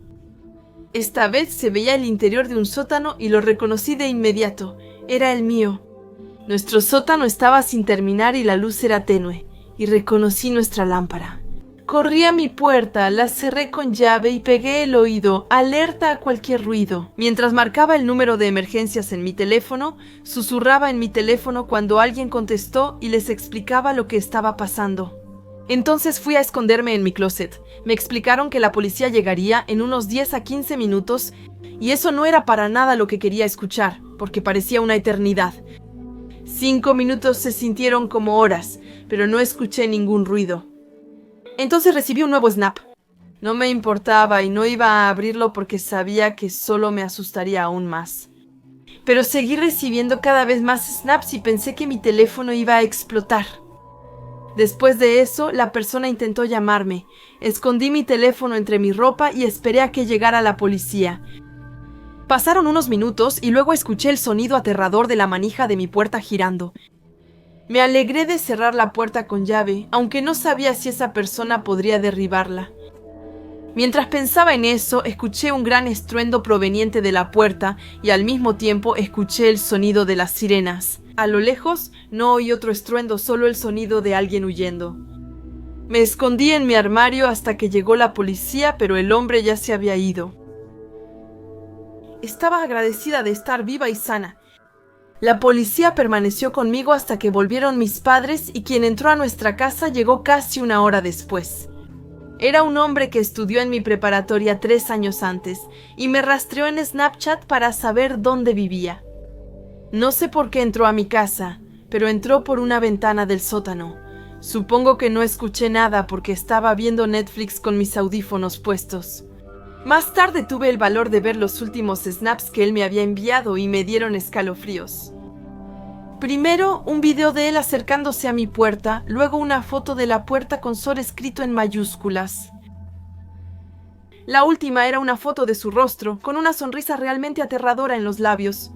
Esta vez se veía el interior de un sótano y lo reconocí de inmediato. Era el mío. Nuestro sótano estaba sin terminar y la luz era tenue, y reconocí nuestra lámpara. Corrí a mi puerta, la cerré con llave y pegué el oído, alerta a cualquier ruido. Mientras marcaba el número de emergencias en mi teléfono, susurraba en mi teléfono cuando alguien contestó y les explicaba lo que estaba pasando. Entonces fui a esconderme en mi closet. Me explicaron que la policía llegaría en unos 10 a 15 minutos y eso no era para nada lo que quería escuchar, porque parecía una eternidad. 5 minutos se sintieron como horas, pero no escuché ningún ruido. Entonces recibí un nuevo snap. No me importaba y no iba a abrirlo porque sabía que solo me asustaría aún más. Pero seguí recibiendo cada vez más snaps y pensé que mi teléfono iba a explotar. Después de eso, la persona intentó llamarme. Escondí mi teléfono entre mi ropa y esperé a que llegara la policía. Pasaron unos minutos y luego escuché el sonido aterrador de la manija de mi puerta girando. Me alegré de cerrar la puerta con llave, aunque no sabía si esa persona podría derribarla. Mientras pensaba en eso, escuché un gran estruendo proveniente de la puerta y al mismo tiempo escuché el sonido de las sirenas. A lo lejos, no oí otro estruendo, solo el sonido de alguien huyendo. Me escondí en mi armario hasta que llegó la policía, pero el hombre ya se había ido. Estaba agradecida de estar viva y sana. La policía permaneció conmigo hasta que volvieron mis padres y quien entró a nuestra casa llegó casi una hora después. Era un hombre que estudió en mi preparatoria 3 años antes y me rastreó en Snapchat para saber dónde vivía. No sé por qué entró a mi casa, pero entró por una ventana del sótano. Supongo que no escuché nada porque estaba viendo Netflix con mis audífonos puestos. Más tarde tuve el valor de ver los últimos snaps que él me había enviado y me dieron escalofríos. Primero, un video de él acercándose a mi puerta, luego una foto de la puerta con Sol escrito en mayúsculas. La última era una foto de su rostro, con una sonrisa realmente aterradora en los labios.